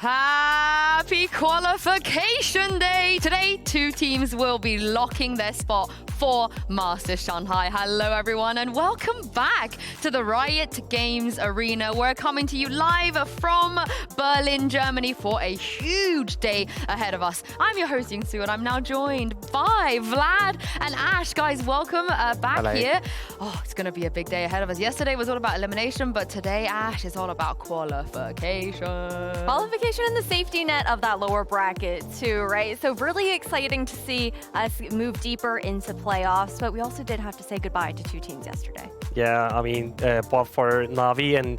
Happy qualification day! Today, two teams will be locking their spot for Masters Shanghai. Hello, everyone, and welcome back to the Riot Games Arena. We're coming to you live from Berlin, Germany for a huge day ahead of us. I'm your host, Yingsu, and I'm now joined by Vlad and Ash. Guys, welcome back Hello. here. Oh, it's going to be a big day ahead of us. Yesterday was all about elimination, but today, Ash, is all about qualification. Qualification in the safety net of that lower bracket too, right? So really exciting to see us move deeper into playoffs, but we also did have to say goodbye to two teams yesterday. Yeah, I mean, both for Na'Vi and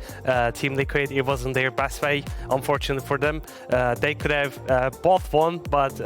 Team Liquid, it wasn't their best way, unfortunately for them. They could have both won, but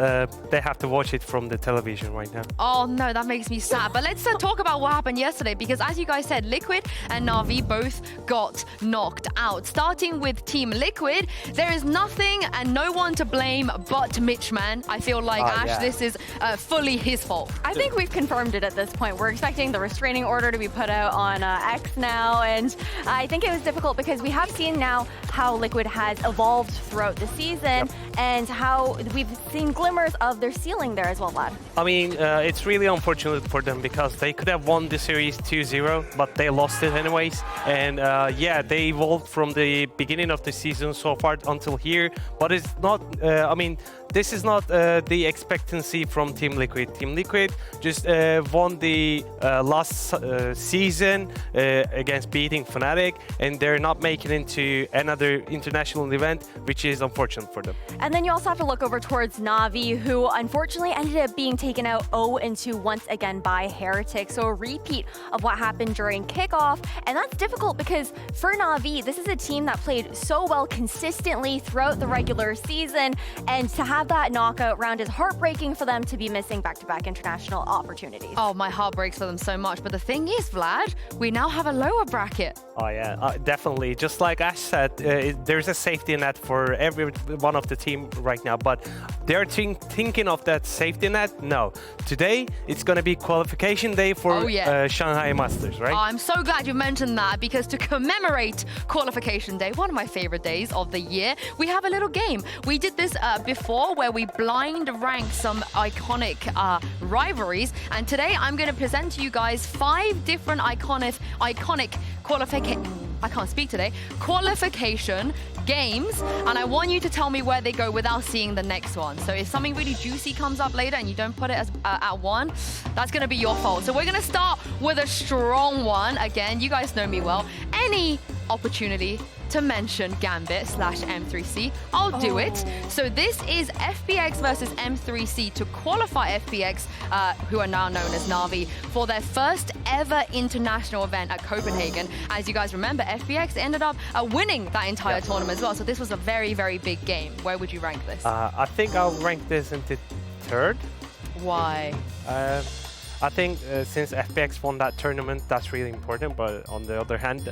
they have to watch it from the television right now. Oh no, that makes me sad. But let's talk about what happened yesterday, because as you guys said, Liquid and Na'Vi both got knocked out. Starting with Team Liquid, there is nothing and no one to blame but Mitchman. I feel like, Ash, yeah. this is fully his fault. I think we've confirmed it at this point. We're expecting the restraining order to be put out on X now, and I think it was difficult because we have seen now how Liquid has evolved throughout the season and how we've seen glimmers of their ceiling there as well, Vlad. I mean, it's really unfortunate for them because they could have won the series 2-0, but they lost it anyways. And yeah, they evolved from the beginning of the season so far until here, but it's not, I mean, this is not the expectancy from Team Liquid. Team Liquid just won the last season against beating Fnatic, and they're not making it into another international event, which is unfortunate for them. And then you also have to look over towards Na'Vi, who unfortunately ended up being taken out 0-2 once again by Heretics. So a repeat of what happened during kickoff. And that's difficult because for Na'Vi, this is a team that played so well consistently throughout the regular season. And to have that knockout round is heartbreaking for them to be missing back-to-back international opportunities. Oh, my heart breaks for them so much. But the thing is, Vlad, we now have a lower bracket. Oh yeah, definitely. Just like Ash said, there's a safety net for every one of the team right now, but they're thinking of that safety net. No, today it's going to be qualification day for Shanghai Masters, right? Oh, I'm so glad you mentioned that, because to commemorate qualification day, one of my favorite days of the year, we have a little game. We did this before where we blind rank some iconic rivalries, and today I'm going to present to you guys 5 different iconic qualification games, and I want you to tell me where they go without seeing the next one. So if something really juicy comes up later and you don't put it as at one, that's going to be your fault. So we're going to start with a strong one. Again, you guys know me well. Any opportunity to mention Gambit / M3C, I'll do it. So this is FPX versus M3C to qualify FPX, who are now known as Na'Vi, for their first ever international event at Copenhagen. As you guys remember, FPX ended up winning that entire tournament as well. So this was a very, very big game. Where would you rank this? I think I'll rank this into 3rd. Why? I think since FPX won that tournament, that's really important. But on the other hand,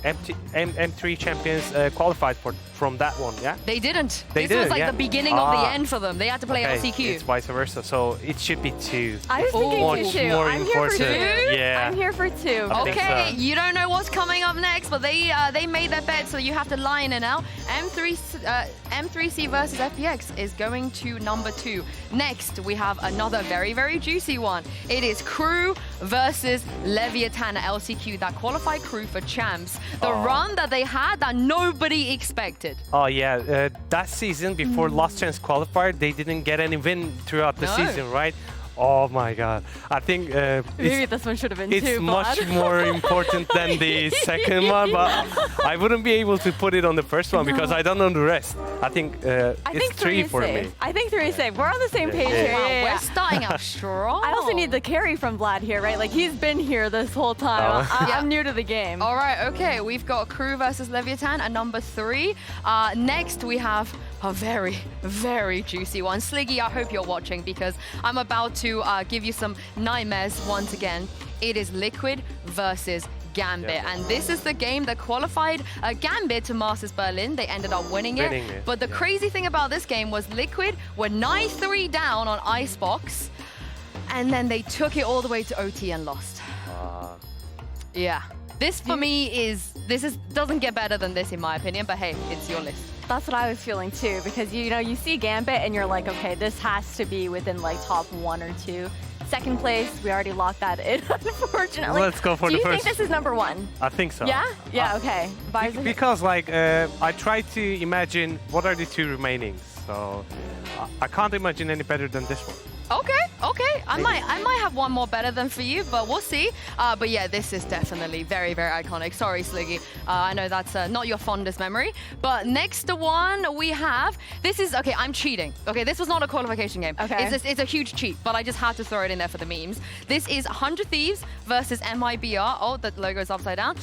M3 champions qualified from that one, yeah? They didn't. They this was didn't, like yeah. the beginning of the end for them. They had to play LCQ. It's vice versa, so it should be 2. I was thinking Much 2. more I'm here for 2. important. Yeah. I'm here for 2. I think Okay, so. you don't know what's coming up next, but they made their bet, so you have to line it out. M3C versus FPX is going to number 2. Next, we have another very, very juicy one. It is Crew versus Leviathan at LCQ, that qualified Crew for champs. The run that they had that nobody expected. Oh yeah, that season before Last Chance qualifier, they didn't get any win throughout the season, right? Oh my god. I think Maybe this one should have been 2, it's much Vlad. more important than the second one, but I wouldn't be able to put it on the first one because I don't know the rest. I think it's 3 for me. I think 3 is safe. We're on the same page here. Wow, Yeah. we're starting out strong. I also need the carry from Vlad here, right? Like, he's been here this whole time. I'm new to the game. All right, okay, we've got Crew versus Leviathan at number 3. Next, we have a very, very juicy one. Sliggy, I hope you're watching because I'm about to give you some nightmares once again. It is Liquid versus Gambit, and this is the game that qualified Gambit to Masters Berlin. They ended up winning it. But the crazy thing about this game was Liquid were 9-3 down on Icebox, and then they took it all the way to OT and lost. Yeah. This for me doesn't get better than this in my opinion, but hey, it's your list. That's what I was feeling too, because you know you see Gambit and you're like, okay, this has to be within like top 1 or 2. Second place, we already locked that in, unfortunately. Let's go for Do the you first. think this is number 1? I think so. Yeah? Yeah, okay. Visor. Because like I try to imagine what are the 2 remaining. So I can't imagine any better than this one. Okay. I might have one more better than for you, but we'll see. But yeah, this is definitely very, very iconic. Sorry, Sliggy. I know that's not your fondest memory. But next one we have, this is, okay, I'm cheating. Okay, this was not a qualification game. Okay. It's a huge cheat, but I just had to throw it in there for the memes. This is 100 Thieves versus MIBR. Oh, the logo's upside down.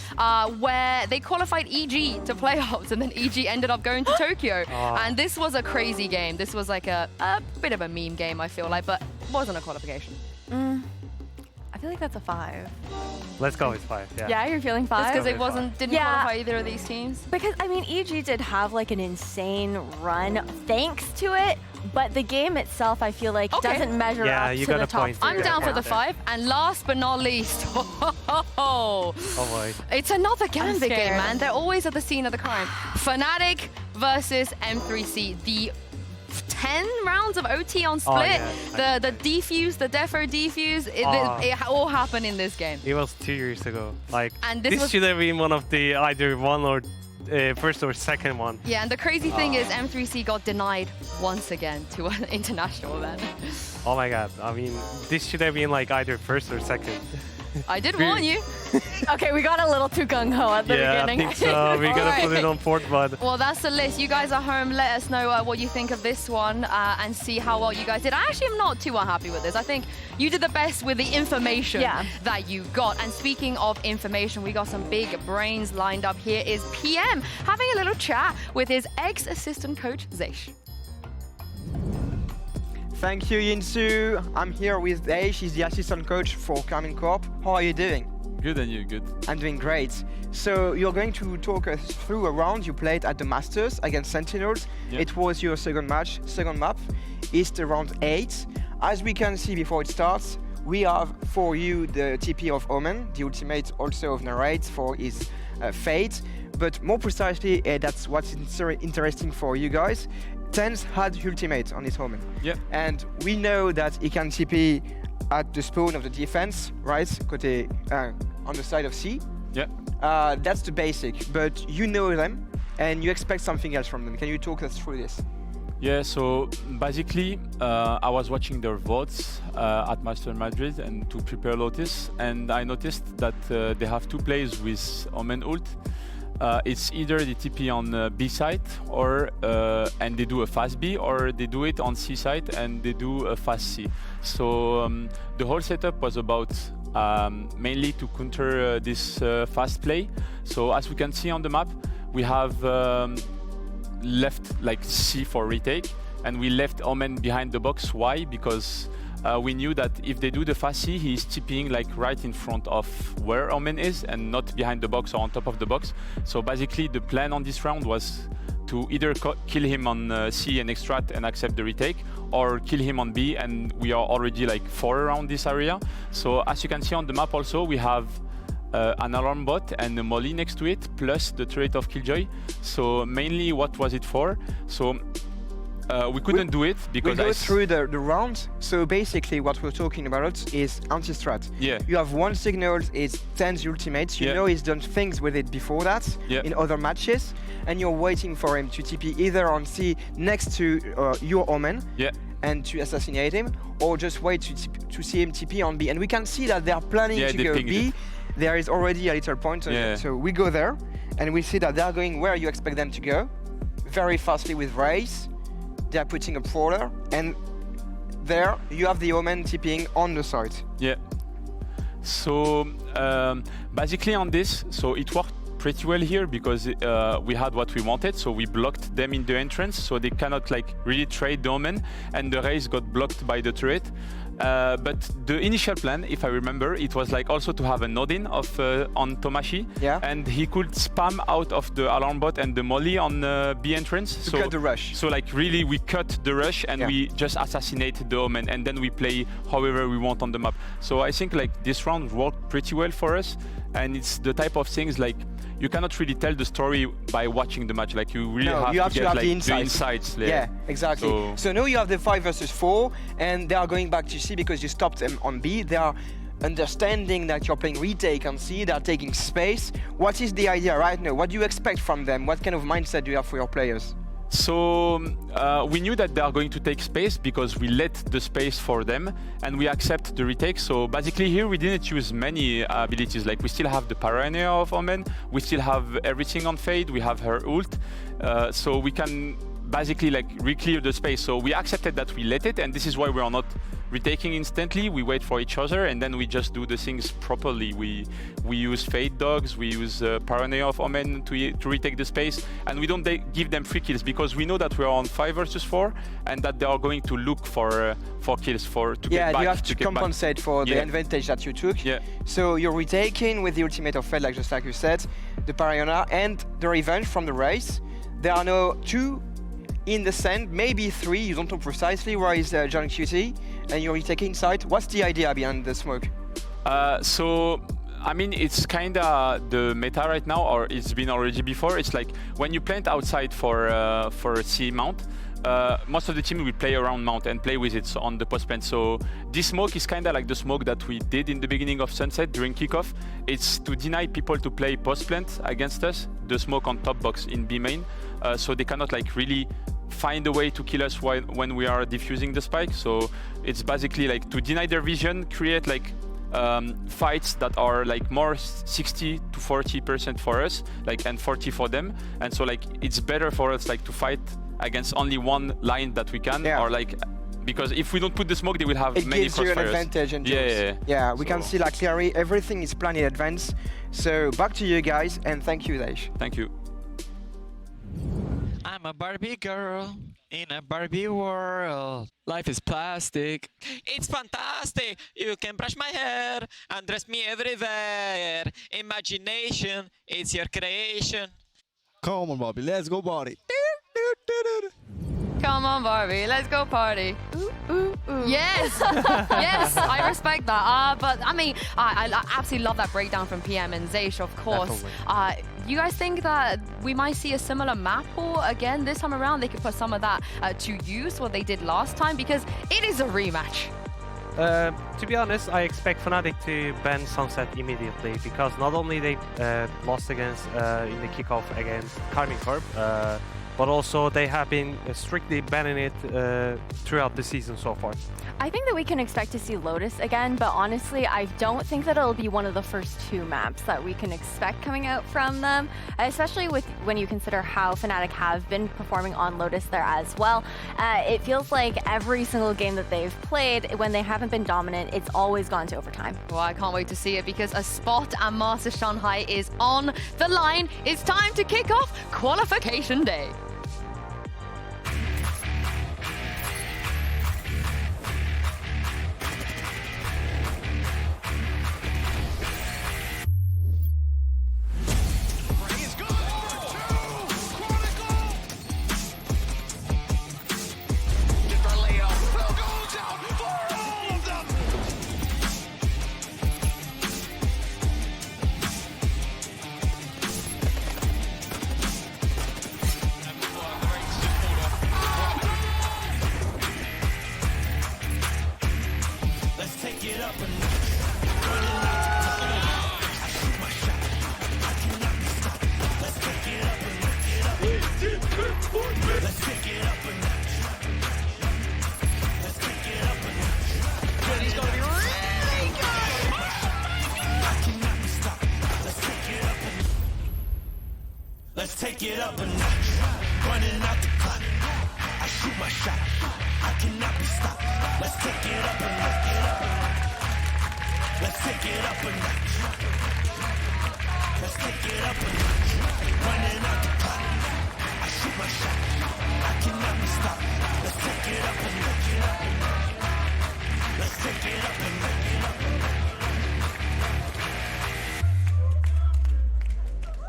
Where they qualified EG to playoffs, and then EG ended up going to Tokyo. And this was a crazy game. This was like a bit of a meme game, I feel like, but wasn't a qualification. I feel like that's a 5. Let's go with 5. Yeah. Yeah, you're feeling 5? Because go it with didn't Yeah. qualify either of these teams. Because, I mean, EG did have like an insane run thanks to it, but the game itself, I feel like, Okay. doesn't measure Yeah, up you to got the a top point. 3. I'm down for the Yeah. 5. And last but not least, Oh boy. it's another Gambit game, scared. man. They're always at the scene of the crime. Fnatic versus M3C. The 10 rounds of OT on split. yeah. The defuse, the defo defuse, it all happened in this game. It was 2 years ago. Like And this was- should have been one of the either one or first or second one. Yeah, and the crazy thing is M3C got denied once again to an international event. Oh my god. I mean, this should have been like either first or second. I did warn you. Okay, we got a little too gung-ho at the Yeah, I beginning. think so. We're gonna put it Alright. on fourth, but Well, that's the list. You guys at home, let us know what you think of this one and see how well you guys did. I actually am not too unhappy with this. I think you did the best with the information that you got. And speaking of information, we got some big brains lined up. Here is PM having a little chat with his ex-assistant coach, Zeish. Thank you, Yinsu. I'm here with Zeish. He's the assistant coach for Karmine Corp. How are you doing? Good, and you? Good. I'm doing great. So you're going to talk us through a round you played at the Masters against Sentinels. Yeah. It was your second match, second map, East round 8. As we can see before it starts, we have for you the TP of Omen, the ultimate also of Narrate for his Fate. But more precisely, that's what's interesting for you guys. TenZ had ultimate on his Omen. Yeah. And we know that he can TP at the spawn of the defense, right? Côté, on the side of C. Yeah. That's the basic, but you know them and you expect something else from them. Can you talk us through this? Yeah, so basically, I was watching their votes at Master Madrid and to prepare Lotus, and I noticed that they have 2 plays with Omen ult. It's either the TP on B side, or and they do a fast B, or they do it on C side and they do a fast C. So the whole setup was about mainly to counter this fast play. So as we can see on the map, we have left like C for retake, and we left Omen behind the box. Why? Because we knew that if they do the fast C, he's TPing like right in front of where Omen is and not behind the box or on top of the box. So basically the plan on this round was to either kill him on C and extract and accept the retake, or kill him on B, and we are already like 4 around this area. So as you can see on the map also, we have an alarm bot and a molly next to it, plus the turret of Killjoy. So mainly what was it for? So we couldn't do it We because go through the round. So basically what we're talking about is anti-strat. Yeah. You have one signal, is TenZ ultimates. You Yeah. know he's done things with it before that Yeah. in other matches, and you're waiting for him to TP either on C next to your Omen, Yeah. and to assassinate him, or just wait to see him TP on B. And we can see that they are planning Yeah, to they go pinged B. it. There is already a little point on Yeah. it. So we go there, and we see that they are going where you expect them to go, very fastly with Raze. They are putting a Prowler, and there you have the Omen TPing on the side. Yeah. So basically on this, so it worked pretty well here because we had what we wanted. So we blocked them in the entrance, so they cannot like really trade the Omen, and the Raze got blocked by the turret. But the initial plan, if I remember, it was like also to have a node-in on Tomashi, Yeah. and he could spam out of the alarm bot and the molly on B entrance. To cut the rush. So like really we cut the rush and Yeah. we just assassinate the Omen, and then we play however we want on the map. So I think like this round worked pretty well for us, and it's the type of things like you cannot really tell the story by watching the match. Like you really No, have you have to to get have like the the insights. insights. Yeah, exactly. So now you have the 5 versus 4, and they are going back to C because you stopped them on B. They are understanding that you're playing retake on C. They are taking space. What is the idea right now? What do you expect from them? What kind of mindset do you have for your players? So we knew that they are going to take space because we let the space for them, and we accept the retake. So basically here we didn't use many abilities. Like we still have the paranoia of Omen, we still have everything on Fade, we have her ult, so we can basically like re-clear the space. So we accepted that we let it, and this is why we are not retaking instantly. We wait for each other, and then we just do the things properly. We use Fade Dogs, we use Paranoia of Omen to retake the space, and we don't give them free kills because we know that we are on 5 versus 4, and that they are going to look for kills to get back. You have to compensate for the advantage that you took. Yeah. So you're retaking with the ultimate of Fade, just like you said, the Paranoia and the revenge from the race. There are now 2 in the sand, maybe 3, you don't know precisely where is John QT, and you're retaking site. What's the idea behind the smoke? So I mean, it's kinda the meta right now, or it's been already before. It's like when you plant outside for a C mount, most of the team will play around mount and play with it on the post plant. So this smoke is kinda like the smoke that we did in the beginning of Sunset during kickoff. It's to deny people to play post plant against us, the smoke on top box in B main, so they cannot like really find a way to kill us when we are defusing the spike. So it's basically like to deny their vision, create like fights that are like more 60 to 40% for us, like, and 40 for them. And so like it's better for us like to fight against only one line that we can, or like, because if we don't put the smoke, they will have many crossfires. It gives you an advantage in jumps. Yeah, we can see like clearly everything is planned in advance. So back to you guys, and thank you, Daish. Thank you. I'm a Barbie girl in a Barbie world. Life is plastic. It's fantastic. You can brush my hair and dress me everywhere. Imagination, it's your creation. Come on, Bobby, let's go party. Come on, Barbie, let's go party. Ooh, ooh, ooh. Yes, yes, I respect that. But I mean, I absolutely love that breakdown from PM and Zeish, of course. You guys think that we might see a similar map pool again this time around? They could put some of that to use, what they did last time, because it is a rematch. To be honest, I expect Fnatic to ban Sunset immediately, because not only they lost against in the kickoff against Karmine Corp, but also they have been strictly banning it throughout the season so far. I think that we can expect to see Lotus again, but honestly, I don't think that it'll be one of the first 2 maps that we can expect coming out from them, especially when you consider how Fnatic have been performing on Lotus there as well. It feels like every single game that they've played, when they haven't been dominant, it's always gone to overtime. Well, I can't wait to see it, because a spot at Master Shanghai is on the line. It's time to kick off qualification day. Let's take it up a notch. Running out the clock. I shoot my shot. I cannot be stopped. Let's take it up a notch. Let's take it up a notch. Let's take it up a notch. Running out the clock. I shoot my shot. I cannot be stopped. Let's take it up a notch. Let's take it up a notch.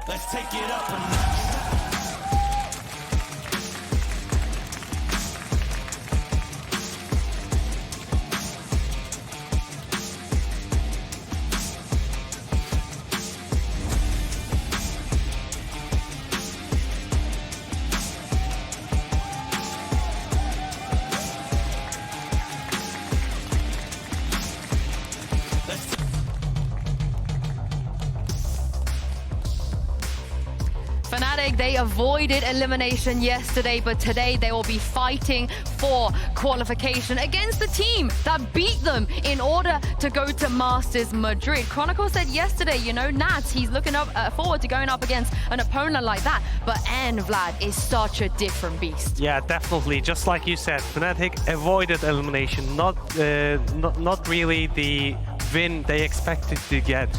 Let's take it up a notch. Fnatic, they avoided elimination yesterday, but today they will be fighting for qualification against the team that beat them in order to go to Masters Madrid. Chronicle said yesterday, you know, Nats, he's looking forward to going up against an opponent like that, but Vlad is such a different beast. Yeah, definitely. Just like you said, Fnatic avoided elimination, not really the win they expected to get.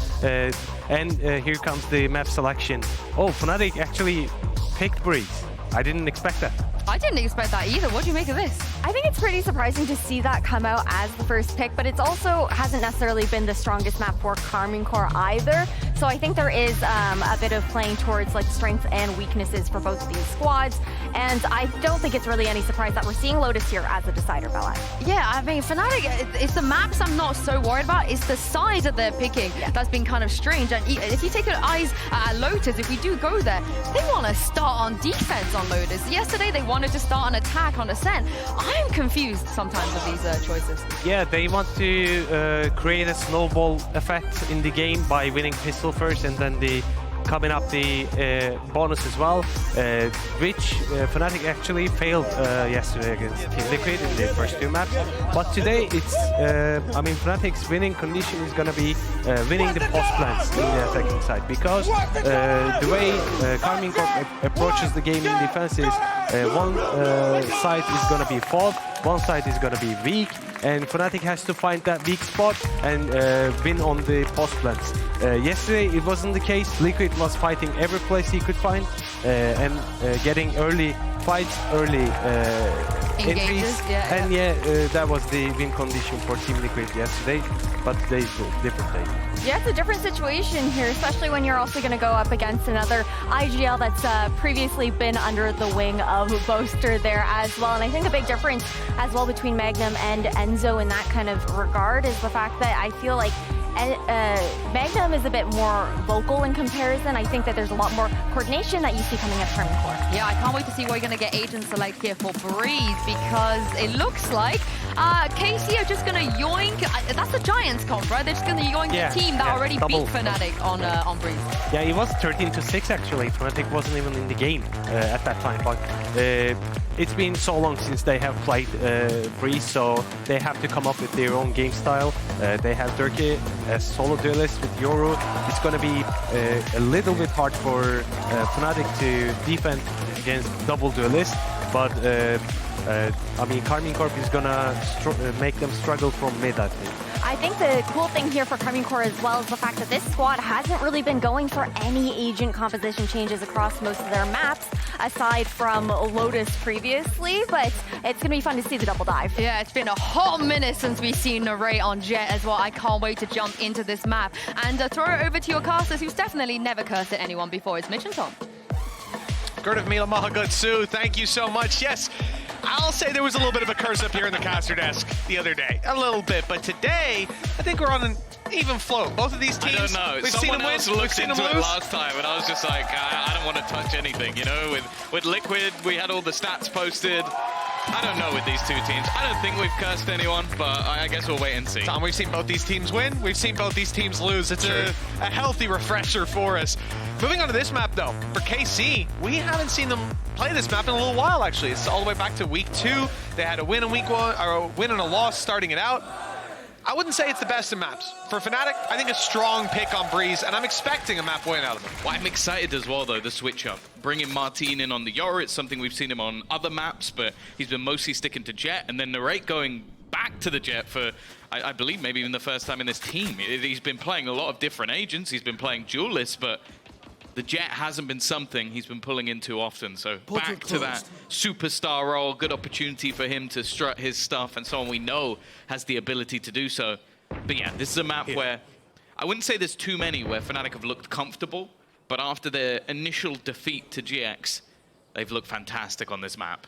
And here comes the map selection. Oh, Fnatic actually picked Breeze. I didn't expect that. I didn't expect that either. What do you make of this? I think it's pretty surprising to see that come out as the first pick, but it's also hasn't necessarily been the strongest map for Karmine Corp either. So I think there is a bit of playing towards like strengths and weaknesses for both of these squads. And I don't think it's really any surprise that we're seeing Lotus here as a decider, Bella. Yeah, I mean, Fnatic, it's the maps I'm not so worried about. It's the size that they're picking that's been kind of strange. And if you take your eyes at Lotus, if we do go there, they want to start on defense on Lotus. Yesterday, they wanted to start an attack on Ascent. I'm confused sometimes with these choices. Yeah, they want to create a snowball effect in the game by winning pistol first and then coming up the bonus as well, which Fnatic actually failed yesterday against Team Liquid in the first two maps. But today it's, I mean, Fnatic's winning condition is going to be winning the post plants in the attacking side, because the way Karmine Corp approaches the game in defense is one side is going to be fought, one side is going to be weak, and Fnatic has to find that weak spot and win on the post plants. Yesterday it wasn't the case. Liquid was fighting every place he could find and getting early fights, early entries. That was the win condition for Team Liquid yesterday, but today's a different day. Yeah, it's a different situation here, especially when you're also going to go up against another IGL that's previously been under the wing of Boaster there as well. And I think a big difference as well between Magnum and Enzo in that kind of regard is the fact that I feel like Magnum is a bit more vocal in comparison. I think that there's a lot more coordination that you see coming up from Core. Yeah, I can't wait to see what you're going to get agent select here for Breeze, because it looks like KC are just going to yoink. That's the Giants comp, right? They're just going to yoink the team that already beat Fnatic on Breeze. Yeah, it was 13-6 actually. Fnatic wasn't even in the game at that time, but it's been so long since they have played Breeze, so they have to come up with their own game style. They have Durkee as solo duelist with Yoru. It's going to be a little bit hard for Fnatic to defend against double duelist, but I mean, Karmine Corp is going to make them struggle from mid, I think. I think the cool thing here for Karmine Corp as well is the fact that this squad hasn't really been going for any agent composition changes across most of their maps, aside from Lotus previously, but it's going to be fun to see the double dive. Yeah, it's been a hot minute since we've seen Naray on Jet as well. I can't wait to jump into this map and throw it over to your casters, who's definitely never cursed at anyone before. It's Mitch and Tom. Gurdav Mila Mahagutsu, thank you so much. Yes, I'll say there was a little bit of a curse up here in the caster desk the other day. A little bit, but today, I think we're on an even float. Both of these teams, I don't know. we've Someone seen them else win, looked we've seen into them it lose. last time, and I was just like, I don't want to touch anything, you know? With Liquid, we had all the stats posted. I don't know with these two teams. I don't think we've cursed anyone, but I guess we'll wait and see. Tom, we've seen both these teams win. We've seen both these teams lose. It's a healthy refresher for us. Moving on to this map, though, for KC, we haven't seen them play this map in a little while, actually. It's all the way back to week 2. They had a win in week 1, or a win and a loss starting it out. I wouldn't say it's the best of maps. For Fnatic, I think a strong pick on Breeze, and I'm expecting a map win out of them. Well, I'm excited as well, though, the switch up. Bringing Martin in on the Yoru, it's something we've seen him on other maps, but he's been mostly sticking to Jet, and then Narrate going back to the Jet for, I believe, maybe even the first time in this team. He's been playing a lot of different agents, he's been playing duelists, but the Jet hasn't been something he's been pulling in too often. So back to that superstar role, good opportunity for him to strut his stuff, and someone we know has the ability to do so. But yeah, this is a map where I wouldn't say there's too many where Fnatic have looked comfortable, but after their initial defeat to GX, they've looked fantastic on this map.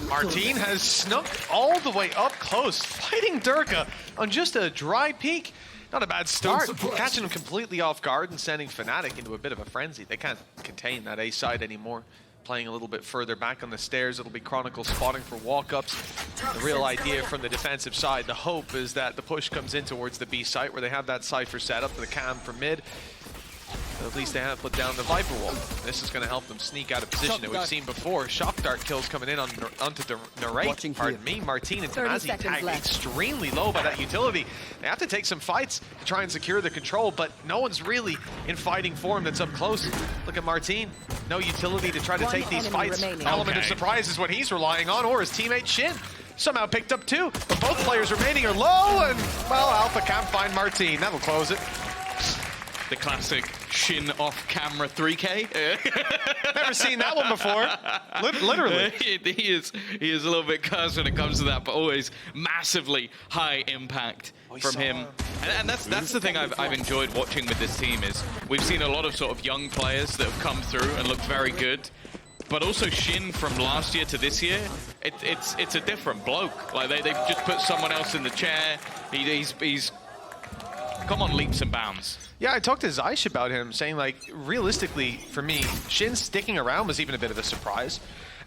Martin has snuck all the way up close, fighting Durka on just a dry peek. Not a bad start, catching him completely off guard and sending Fnatic into a bit of a frenzy. They can't contain that A side anymore. Playing a little bit further back on the stairs, it'll be Chronicle spotting for walk-ups. The real idea from the defensive side, the hope is that the push comes in towards the B site where they have that Cypher set up, the cam for mid. At least they have put down the Viper Wall. This is going to help them sneak out of position that we've seen before. Shock Dart kills coming in onto the Narrate. Pardon me. Martin and Tamazi tagged extremely low by that utility. They have to take some fights to try and secure the control, but no one's really in fighting form that's up close. Look at Martin. No utility to try to take these fights. Element of surprise is what he's relying on, or his teammate Shin. Somehow picked up too, but both players remaining are low, and, well, Alpha can't find Martin. That'll close it. The classic Shin off-camera 3K. Never seen that one before. Literally. He is a little bit cursed when it comes to that, but always massively high impact from him. And that's the thing I've enjoyed watching with this team is we've seen a lot of sort of young players that have come through and looked very good. But also Shin from last year to this year, it's a different bloke. Like they've just put someone else in the chair. He's come on leaps and bounds. Yeah, I talked to Zeish about him, saying, like, realistically, for me, Shin sticking around was even a bit of a surprise.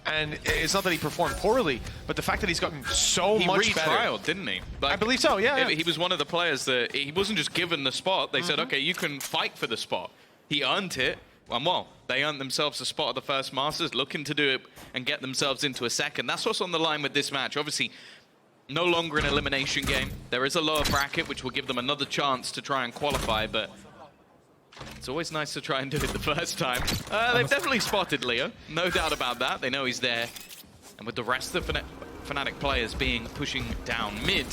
And it's not that he performed poorly, but the fact that he's gotten so much better. He retrialed, didn't he? Like, I believe so, yeah. He was one of the players that he wasn't just given the spot. They said, okay, you can fight for the spot. He earned it, and well, they earned themselves a spot at the first Masters, looking to do it and get themselves into a second. That's what's on the line with this match. Obviously, no longer an elimination game. There is a lower bracket, which will give them another chance to try and qualify, but it's always nice to try and do it the first time. They've definitely spotted Leo, no doubt about that. They know he's there. And with the rest of the Fnatic players pushing down mid,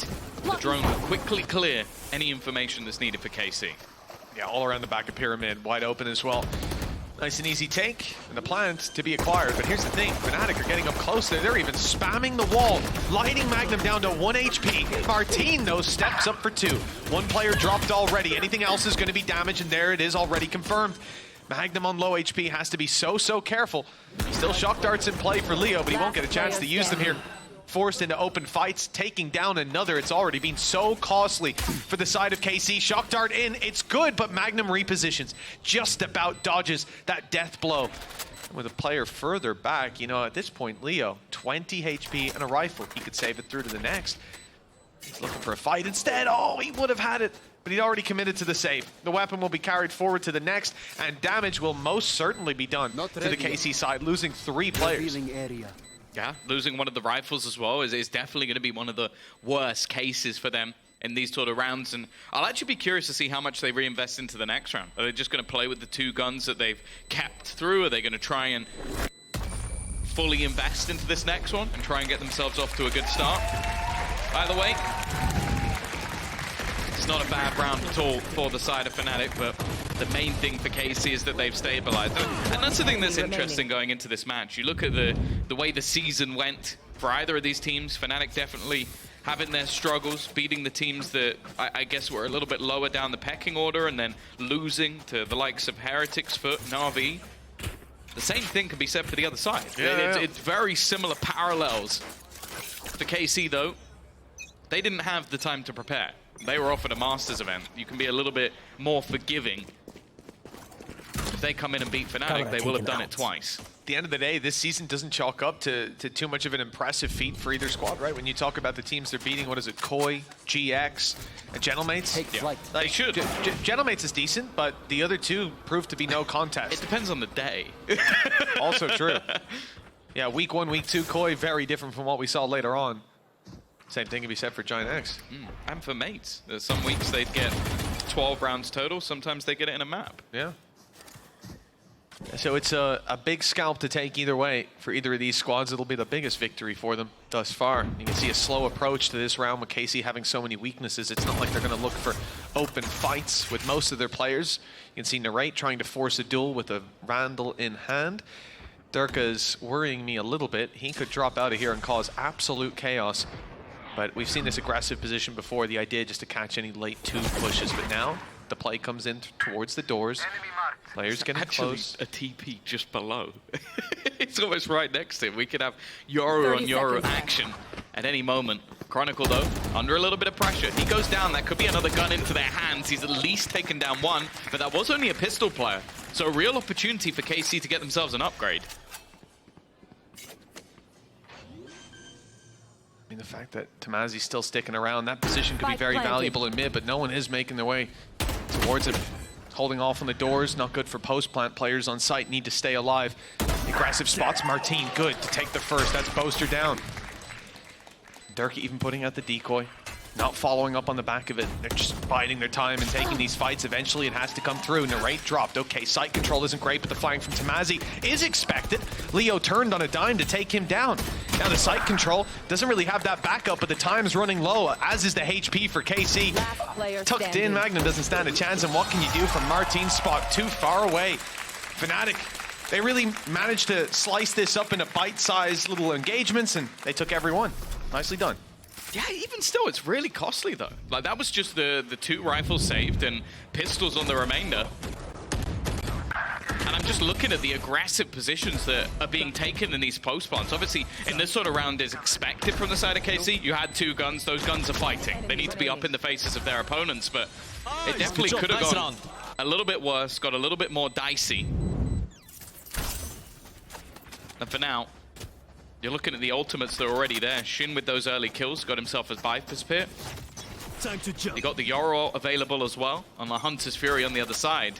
the drone will quickly clear any information that's needed for KC. Yeah, all around the back of Pyramid, wide open as well. Nice and easy take, and the plant to be acquired. But here's the thing, Fnatic are getting up close there. They're even spamming the wall, lighting Magnum down to 1 HP. Martin, though, steps up for 2. One player dropped already. Anything else is going to be damaged, and there it is already confirmed. Magnum on low HP has to be so careful. Still Shock Darts in play for Leo, but he won't get a chance to use them here. Forced into open fights, taking down another. It's already been so costly for the side of KC. Shock Dart in, it's good, but Magnum repositions. Just about dodges that death blow. With a player further back, you know, at this point, Leo, 20 HP and a rifle. He could save it through to the next. He's looking for a fight instead. Oh, he would have had it, but he'd already committed to the save. The weapon will be carried forward to the next, and damage will most certainly be done to the KC side, losing 3 players. Yeah, losing one of the rifles as well is definitely going to be one of the worst cases for them in these sort of rounds. And I'll actually be curious to see how much they reinvest into the next round. Are they just going to play with the 2 guns that they've kept through? Are they going to try and fully invest into this next one and try and get themselves off to a good start? By the way, it's not a bad round at all for the side of Fnatic, but the main thing for KC is that they've stabilized. And that's the thing that's interesting going into this match. You look at the way the season went for either of these teams. Fnatic definitely having their struggles, beating the teams that I guess were a little bit lower down the pecking order, and then losing to the likes of Heretics, Foot, Na'Vi. The same thing can be said for the other side. It's very similar parallels. For KC, though, they didn't have the time to prepare. They were offered a Masters event. You can be a little bit more forgiving. If they come in and beat Fnatic, they will have done it twice. At the end of the day, this season doesn't chalk up to too much of an impressive feat for either squad, right? When you talk about the teams they're beating, what is it, Koi, GX, and Gentlemates? Yeah. They should. Gentlemates is decent, but the other 2 proved to be no contest. It depends on the day. Also true. Yeah, week 1, week 2, Koi, very different from what we saw later on. Same thing can be said for Giant X. And for mates. Some weeks they'd get 12 rounds total. Sometimes they get it in a map. Yeah. So it's a big scalp to take either way for either of these squads. It'll be the biggest victory for them thus far. You can see a slow approach to this round with KC having so many weaknesses. It's not like they're going to look for open fights with most of their players. You can see Narrate trying to force a duel with a Vandal in hand. Durka's worrying me a little bit. He could drop out of here and cause absolute chaos. But we've seen this aggressive position before. The idea just to catch any late two pushes. But now the play comes in towards the doors. Players getting close. A TP just below. It's almost right next to him. We could have Yoru on Yoru action at any moment. Chronicle, though, under a little bit of pressure. He goes down. That could be another gun into their hands. He's at least taken down one, but that was only a pistol player. So a real opportunity for KC to get themselves an upgrade. I mean, the fact that Tamazi's still sticking around, that position could be very valuable in mid, but no one is making their way towards it. Holding off on the doors, not good for post-plant. Players on site need to stay alive. Aggressive spots, Martine good to take the first. That's Boaster down. Durka even putting out the decoy, not following up on the back of it. They're just biding their time and taking these fights. Eventually it has to come through. Narrate dropped. Okay, site control isn't great, but the flank from Tamazi is expected. Leo turned on a dime to take him down. Now the site control doesn't really have that backup, but the time's running low, as is the HP for KC. Tucked in, Magnum doesn't stand a chance, and what can you do from Martine's spot too far away? Fnatic, they really managed to slice this up into bite-sized little engagements, and they took every one. Nicely done. Yeah, even still, it's really costly, though. Like, that was just the two rifles saved and pistols on the remainder. And I'm just looking at the aggressive positions that are being taken in these post plants. Obviously, in this sort of round is expected from the side of KC. You had two guns. Those guns are fighting. They need to be up in the faces of their opponents, but it definitely could have gone a little bit worse, got a little bit more dicey. And for now, you're looking at the ultimates that are already there. Shin with those early kills got himself a Viper's Pit. Time to jump. He got the Yoru available as well on the Hunter's Fury on the other side.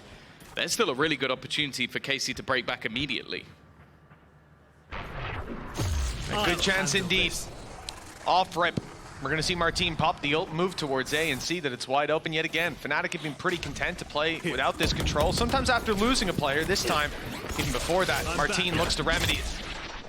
There's still a really good opportunity for KC to break back immediately. A good chance indeed. Off rip. We're going to see Martine pop the ult, move towards A, and see that it's wide open yet again. Fnatic have been pretty content to play without this control. Sometimes after losing a player, this time, even before that, Martine looks to remedy it.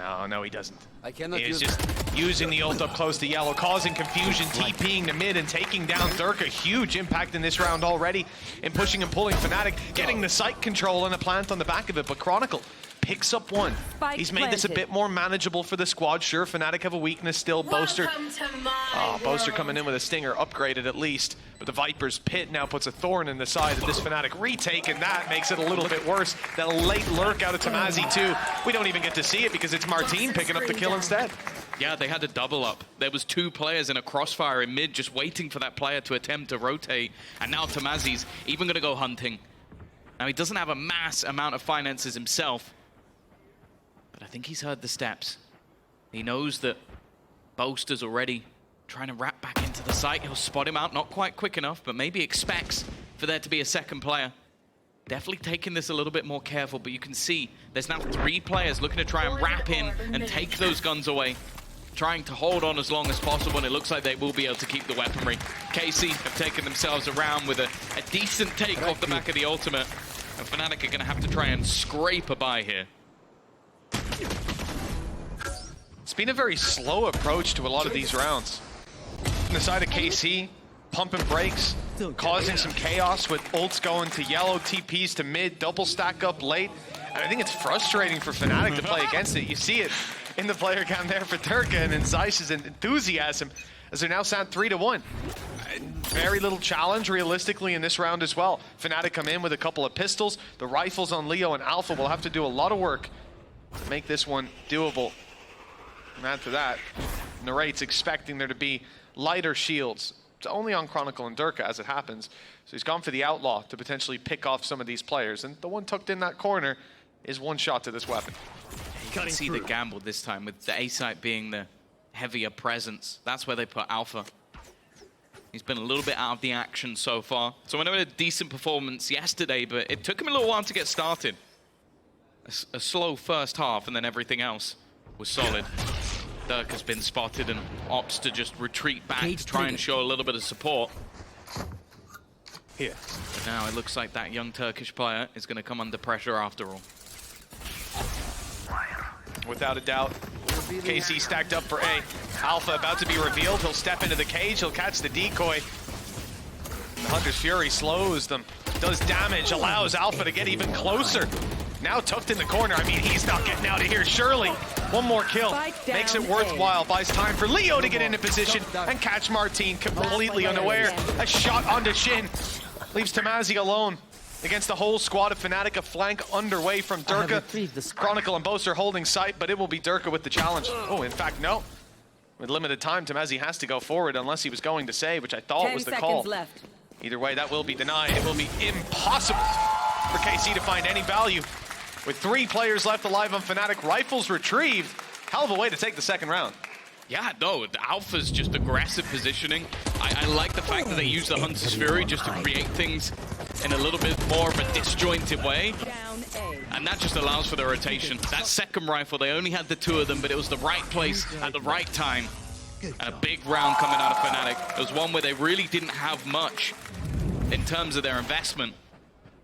Oh, no, he doesn't. He is just using the ult up close to Yellow, causing confusion, TPing to mid and taking down Durka. Huge impact in this round already in pushing and pulling. Fnatic getting the site control and a plant on the back of it, but Chronicle picks up one. He's made this a bit more manageable for the squad. Sure, Fnatic have a weakness still. Boaster. Oh, Boaster coming in with a stinger, upgraded at least. But the Viper's Pit now puts a thorn in the side of this Fnatic retake, and that makes it a little bit worse. That late lurk out of Tamazi too. We don't even get to see it because it's Martine picking up the kill instead. Yeah, they had a double up. There was two players in a crossfire in mid just waiting for that player to attempt to rotate. And now Tamazi's even going to go hunting. Now, he doesn't have a mass amount of finances himself, but I think he's heard the steps. He knows that Boaster's already trying to wrap back into the site. He'll spot him out, not quite quick enough, but maybe expects for there to be a second player. Definitely taking this a little bit more careful, but you can see there's now 3 players looking to try and wrap in and take those guns away, trying to hold on as long as possible, and it looks like they will be able to keep the weaponry. KC have taken themselves around with a decent take off the back of the ultimate, and Fnatic are going to have to try and scrape a buy here. It's been a very slow approach to a lot of these rounds. On the side of KC, pumping brakes, causing some chaos with ults going to Yellow, TPs to mid, double stack up late. And I think it's frustrating for Fnatic to play against it. You see it in the player count there for Durka and in Zeiss's enthusiasm as they're now stand 3-1. Very little challenge realistically in this round as well. Fnatic come in with a couple of pistols. The rifles on Leo and Alpha will have to do a lot of work to make this one doable. And after that, Narrate's expecting there to be lighter shields. It's only on Chronicle and Durka as it happens. So he's gone for the Outlaw to potentially pick off some of these players. And the one tucked in that corner is one shot to this weapon. You can see the gamble this time with the A-site being the heavier presence. That's where they put Alpha. He's been a little bit out of the action so far. So I know he had a decent performance yesterday, but it took him a little while to get started. A slow first half, and then everything else was solid. Dirk has been spotted and opts to just retreat back to try and show a little bit of support. Here. But now it looks like that young Turkish player is going to come under pressure after all. Without a doubt, KC stacked up for A. Alpha about to be revealed. He'll step into the cage. He'll catch the decoy. The Hunter's Fury slows them, does damage, allows Alpha to get even closer. Now tucked in the corner. I mean, he's not getting out of here, surely. One more kill makes it worthwhile, buys time for Leo to get into position and catch Martin completely unaware. A shot onto Shin leaves Tamazi alone against the whole squad of Fnatic. A flank underway from Durka. Chronicle and Boaster holding sight, but it will be Durka with the challenge. Oh, in fact, no. With limited time, Tamazi has to go forward unless he was going to save, which I thought was the call. Left. Either way, that will be denied. It will be impossible for KC to find any value. With 3 players left alive on Fnatic, rifles retrieved. Hell of a way to take the second round. Yeah, no, the Alpha's just aggressive positioning. I like the fact that they use the Hunter's Fury just to create things in a little bit more of a disjointed way. And that just allows for the rotation. That second rifle, they only had the 2 of them, but it was the right place at the right time. And a big round coming out of Fnatic. It was one where they really didn't have much in terms of their investment.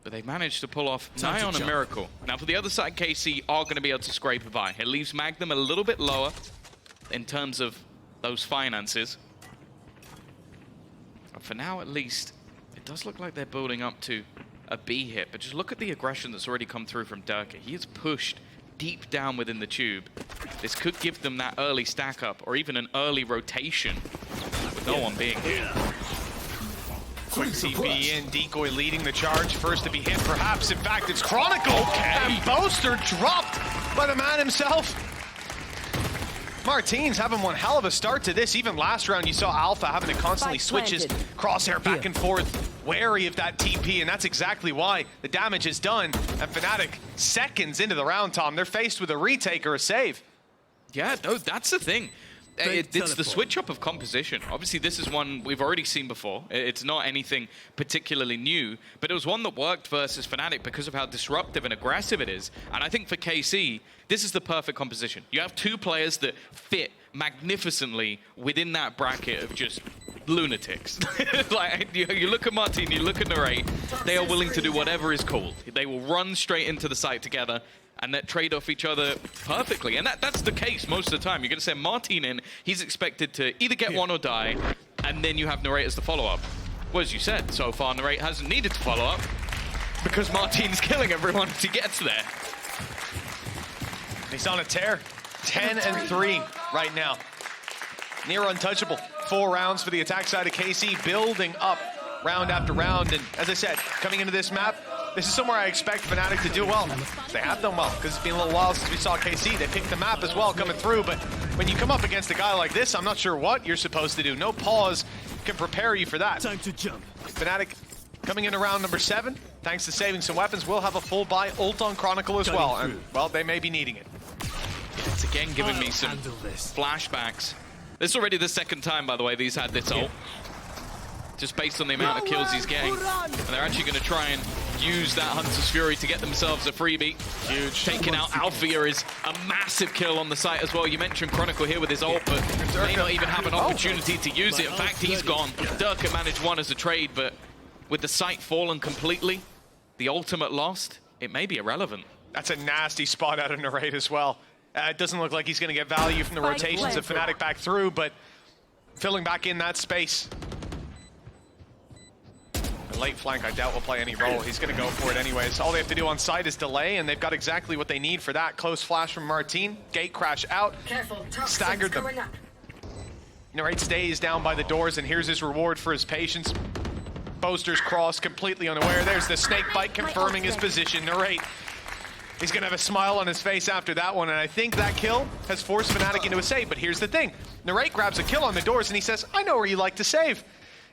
But they managed to pull off nigh on a miracle. Now for the other side, KC are going to be able to scrape a buy. It leaves Magnum a little bit lower in terms of those finances. But for now, at least, it does look like they're building up to a B hit. But just look at the aggression that's already come through from Durka. He is pushed deep down within the tube. This could give them that early stack up or even an early rotation with no one being here. Quick TP in, Decoy leading the charge. First to be hit, perhaps. In fact, it's Chronicle. And Boaster dropped by the man himself. Martin's having one hell of a start to this. Even last round, you saw Alpha having to constantly switch his crosshair back and forth, wary of that TP, and that's exactly why the damage is done. And Fnatic, seconds into the round, Tom, they're faced with a retake or a save. Yeah, no, that's the thing. It's the switch up of composition. Obviously, this is one we've already seen before. It's not anything particularly new, but it was one that worked versus Fnatic because of how disruptive and aggressive it is. And I think for KC, this is the perfect composition. You have 2 players that fit magnificently within that bracket of just lunatics. Like, you look at Martin, you look at Narrate, they are willing to do whatever is called. They will run straight into the site together and that trade off each other perfectly. And that's the case most of the time. You're going to send Martin in, he's expected to either get one or die, and then you have Narrate as the follow-up. Well, as you said, so far Narrate hasn't needed to follow up because Martin's killing everyone as he gets there. He's on a tear. 10-3 right now. Near untouchable. 4 rounds for the attack side of KC, building up round after round. And as I said, coming into this map, this is somewhere I expect Fnatic to do well. They have done well, because it's been a little while since we saw KC. They picked the map as well coming through, but when you come up against a guy like this, I'm not sure what you're supposed to do. No pause can prepare you for that. Time to jump. Fnatic coming into round number 7, thanks to saving some weapons, will have a full buy ult on Chronicle as well, and, well, they may be needing it. It's again giving me some flashbacks. This is already the second time, by the way, these had this ult. Just based on the amount of kills he's getting. And they're actually going to try and use that Hunter's Fury to get themselves a freebie. Huge. Taking out Althea is a massive kill on the site as well. You mentioned Chronicle here with his ult, but may not even have an opportunity to use it. In fact, he's gone. Durka managed one as a trade, but with the site fallen completely, the ultimate lost, it may be irrelevant. That's a nasty spot out of Narrate as well. It doesn't look like he's going to get value from the rotations of Fnatic back through, but filling back in that space. The late flank, I doubt, will play any role. He's going to go for it anyways. All they have to do on site is delay, and they've got exactly what they need for that. Close flash from Martin. Gate crash out. Staggered them. Narrate stays down by the doors, and here's his reward for his patience. Boaster's cross, completely unaware. There's the snake bite confirming his position. Narrate, he's going to have a smile on his face after that one, and I think that kill has forced Fnatic into a save. But here's the thing. Narrate grabs a kill on the doors, and he says, I know where you like to save.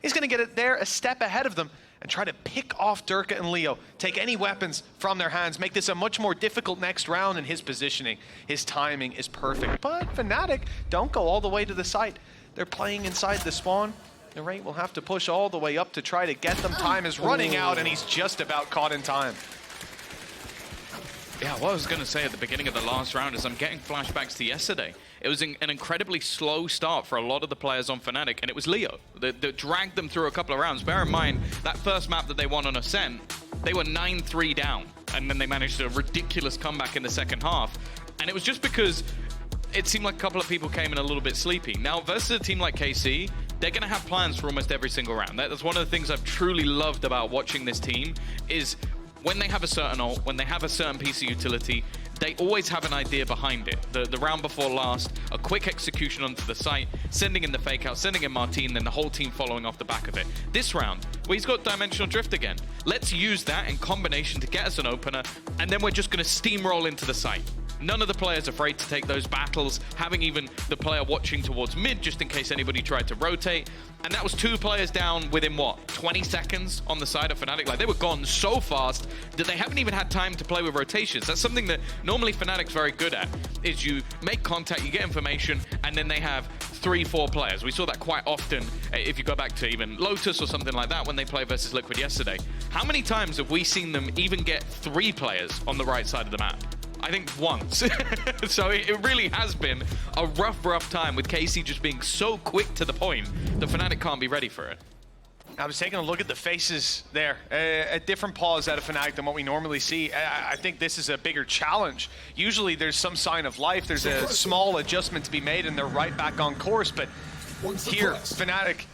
He's going to get it there a step ahead of them and try to pick off Durka and Leo, take any weapons from their hands, make this a much more difficult next round, and his positioning, his timing is perfect. But Fnatic don't go all the way to the site. They're playing inside the spawn. Narrate will have to push all the way up to try to get them. Time is running out, and he's just about caught in time. Yeah, what I was going to say at the beginning of the last round is I'm getting flashbacks to yesterday. It was an incredibly slow start for a lot of the players on Fnatic, and it was Leo that dragged them through a couple of rounds. Bear in mind, that first map that they won on Ascent, they were 9-3 down, and then they managed a ridiculous comeback in the second half. And it was just because it seemed like a couple of people came in a little bit sleepy. Now, versus a team like KC, they're going to have plans for almost every single round. That's one of the things I've truly loved about watching this team is when they have a certain ult, when they have a certain piece of utility, they always have an idea behind it. The round before last, a quick execution onto the site, sending in the fake out, sending in Martin, then the whole team following off the back of it. This round, well, he's got Dimensional Drift again. Let's use that in combination to get us an opener, and then we're just going to steamroll into the site. None of the players afraid to take those battles, having even the player watching towards mid just in case anybody tried to rotate. And that was 2 players down within, what, 20 seconds on the side of Fnatic? Like, they were gone so fast that they haven't even had time to play with rotations. That's something that normally Fnatic's very good at, is you make contact, you get information, and then they have 3-4 players. We saw that quite often if you go back to even Lotus or something like that when they play versus Liquid yesterday. How many times have we seen them even get 3 players on the right side of the map? I think once. So it really has been a rough time with KC just being so quick to the point that Fnatic can't be ready for it. I was taking a look at the faces there. A different pause out of Fnatic than what we normally see. I think this is a bigger challenge. Usually there's some sign of life. There's a small adjustment to be made and they're right back on course. But here, Fnatic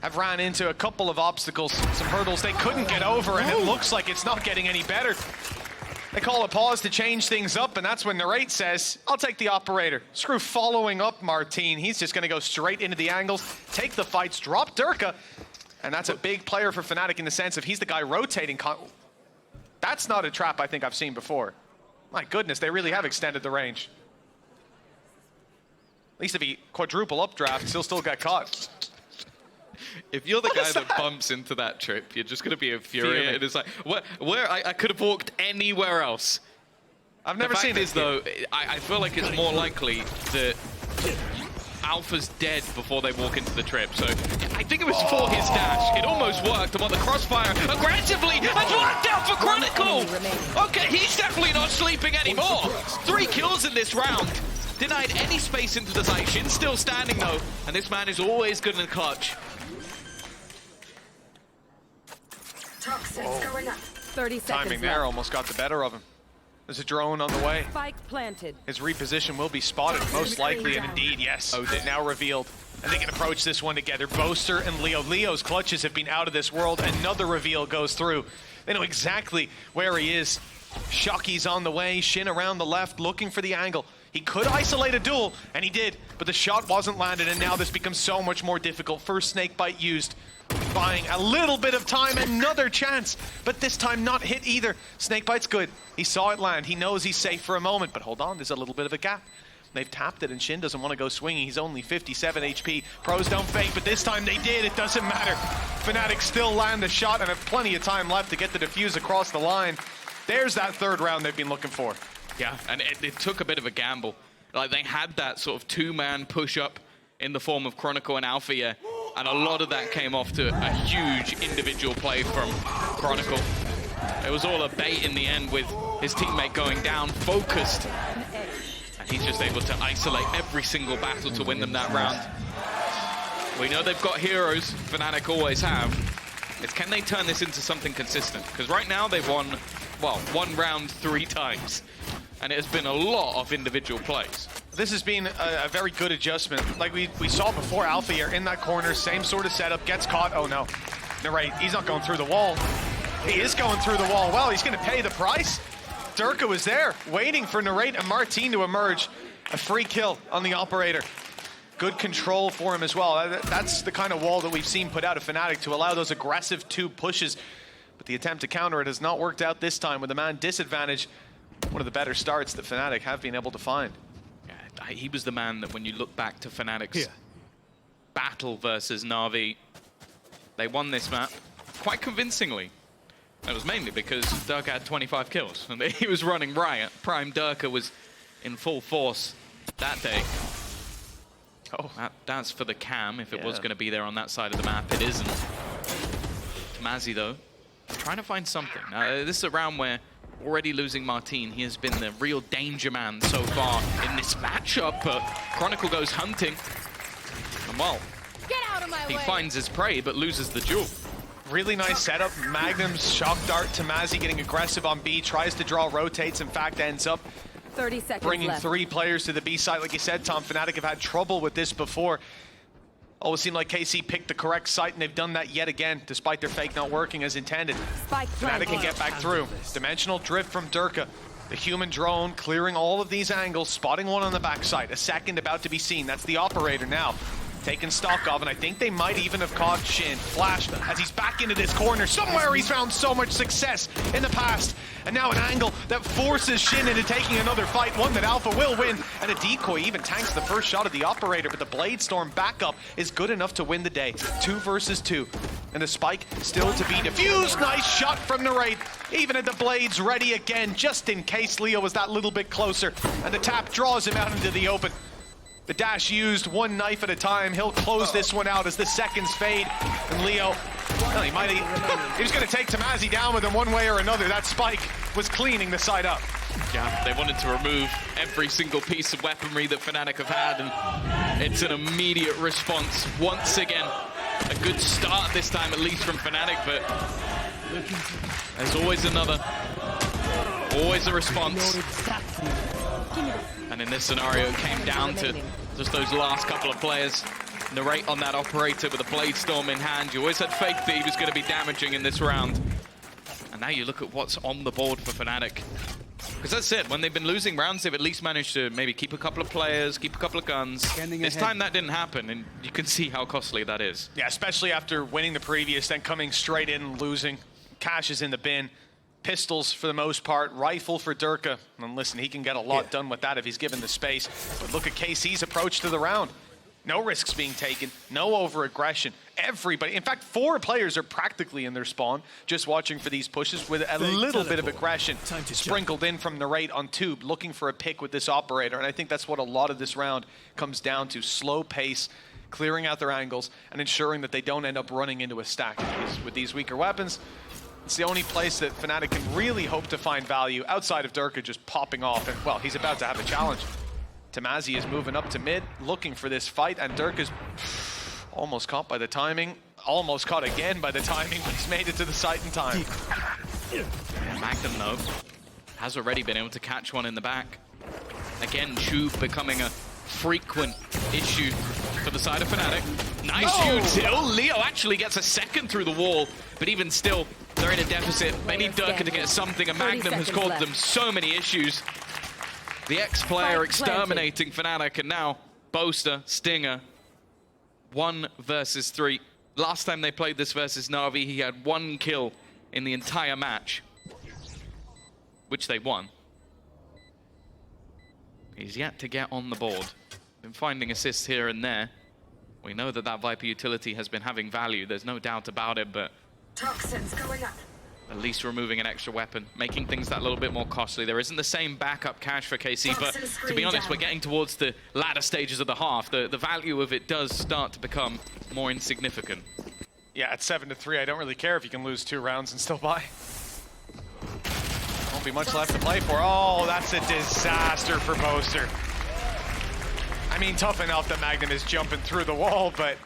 have ran into a couple of obstacles, some hurdles they couldn't get over, and it looks like it's not getting any better. They call a pause to change things up, and that's when Narrate says, I'll take the operator. Screw following up Martin. He's just going to go straight into the angles, take the fights, drop Durka, and that's a big player for Fnatic in the sense of he's the guy rotating. That's not a trap I think I've seen before. My goodness, they really have extended the range. At least if he quadruple updraft, he'll still get caught. If you're the guy that bumps into that trip, you're just going to be infuriated. It's like, where I could have walked anywhere else. I've never seen this. Though, I feel like it's more likely that Alpha's dead before they walk into the trip. So I think it was for his dash. It almost worked. I'm on the crossfire aggressively. Has worked out for Chronicle. Okay, he's definitely not sleeping anymore. 3 kills in this round. Denied any space into the site. Shin's still standing though, and this man is always good in the clutch. Going up. 30 seconds Timing there almost got the better of him. There's a drone on the way. Spike planted. His reposition will be spotted, most likely, and indeed, yes. Oh, they now revealed. And they can approach this one together. Boaster and Leo. Leo's clutches have been out of this world. Another reveal goes through. They know exactly where he is. Shockey's on the way. Shin around the left, looking for the angle. He could isolate a duel, and he did, but the shot wasn't landed, and now this becomes so much more difficult. First snakebite used. Buying a little bit of time, another chance, but this time not hit either. Snakebite's good. He saw it land. He knows he's safe for a moment, but hold on, there's a little bit of a gap. They've tapped it, and Shin doesn't want to go swinging. He's only 57 HP. Pros don't fake, but this time they did. It doesn't matter. Fnatic still land the shot and have plenty of time left to get the defuse across the line. There's that 3rd round they've been looking for. Yeah, and it took a bit of a gamble. Like, they had that sort of 2-man push-up in the form of Chronicle and Alpha, yeah. And a lot of that came off to a huge individual play from Chronicle. It was all a bait in the end with his teammate going down, focused. And he's just able to isolate every single battle to win them that round. We know they've got heroes, Fnatic always have. It's can they turn this into something consistent? Because right now they've won, well, 1 round 3 times. And it has been a lot of individual plays. This has been a very good adjustment. Like we saw before, Alpha here in that corner, same sort of setup, gets caught. Oh no, Narrate, he's not going through the wall. He is going through the wall. Well, he's going to pay the price. Durka was there, waiting for Narrate and Martin to emerge. A free kill on the operator. Good control for him as well. That's the kind of wall that we've seen put out of Fnatic to allow those aggressive 2 pushes. But the attempt to counter it has not worked out this time with the man disadvantage. One of the better starts that Fnatic have been able to find. Yeah, he was the man that when you look back to Fnatic's battle versus Na'Vi, they won this map quite convincingly. It was mainly because Durka had 25 kills and he was running riot. Prime Durka was in full force that day. Oh, that's for the cam if it was going to be there on that side of the map. It isn't. Tamazi though, trying to find something. This is a round where already losing Martin, he has been the real danger man so far in this matchup, but Chronicle goes hunting. And well, he finds his prey, but loses the duel. Really nice setup. Magnum's shock dart. Tamazi getting aggressive on B, tries to draw, rotates, in fact ends up 30 seconds bringing left. 3 players to the B side. Like you said, Tom, Fnatic have had trouble with this before. Always seemed like KC picked the correct site, and they've done that yet again, despite their fake not working as intended. Spike Fnatic can get back through. Dimensional drift from Durka. The human drone clearing all of these angles, spotting one on the backside. A second about to be seen. That's the operator now. Taken stock of, and I think they might even have caught Shin. Flash as he's back into this corner. Somewhere he's found so much success in the past. And now an angle that forces Shin into taking another fight, one that Alpha will win. And a decoy even tanks the first shot of the operator, but the Blade Storm backup is good enough to win the day. 2 versus 2. And the spike still to be defused. Nice shot from Narrate. Even at the blades ready again, just in case Leo was that little bit closer. And the tap draws him out into the open. The dash used, one knife at a time. He'll close this one out as the seconds fade. And Leo, well, he was going to take Tamazi down with him one way or another. That spike was cleaning the side up. Yeah, they wanted to remove every single piece of weaponry that Fnatic have had, and it's an immediate response. Once again, a good start this time, at least from Fnatic, but there's always another, always a response. And in this scenario, it came down to just those last couple of players. Narrate on that operator with a Blade Storm in hand. You always had faith that he was going to be damaging in this round. And now you look at what's on the board for Fnatic. Because that's it, when they've been losing rounds, they've at least managed to maybe keep a couple of players, keep a couple of guns. This time that didn't happen, and you can see how costly that is. Yeah, especially after winning the previous, then coming straight in and losing. Cash is in the bin. Pistols for the most part, rifle for Durka. And listen, he can get a lot done with that if he's given the space. But look at KC's approach to the round. No risks being taken, no over-aggression. Everybody, in fact, 4 players are practically in their spawn, just watching for these pushes with a little bit of aggression sprinkled in from Narrate on Tube, looking for a pick with this operator. And I think that's what a lot of this round comes down to. Slow pace, clearing out their angles, and ensuring that they don't end up running into a stack. Because with these weaker weapons, it's the only place that Fnatic can really hope to find value outside of Durka just popping off. And, well, he's about to have a challenge. Tamazi is moving up to mid, looking for this fight, and Durka's almost caught by the timing. Almost caught again by the timing, but he's made it to the site in time. Magnum, though, has already been able to catch one in the back. Again, Tube becoming a frequent issue for the side of Fnatic. Nice util. Leo actually gets a second through the wall, but even still, they're in a deficit. They need Durka to get something, and Magnum has caused them so many issues. The X-player exterminating Fnatic, and now Boaster, Stinger, 1 versus 3. Last time they played this versus Na'Vi, he had 1 kill in the entire match, which they won. He's yet to get on the board. Been finding assists here and there. We know that that Viper utility has been having value, there's no doubt about it, but Toxins going up. at least removing an extra weapon, making things that little bit more costly. There isn't the same backup cash for KC, but to be honest, we're getting towards the latter stages of the half. The value of it does start to become more insignificant. Yeah, at 7-3, I don't really care if you can lose 2 rounds and still buy. Won't be much left to play for. Oh, that's a disaster for Boaster. I mean, tough enough that Magnum is jumping through the wall, but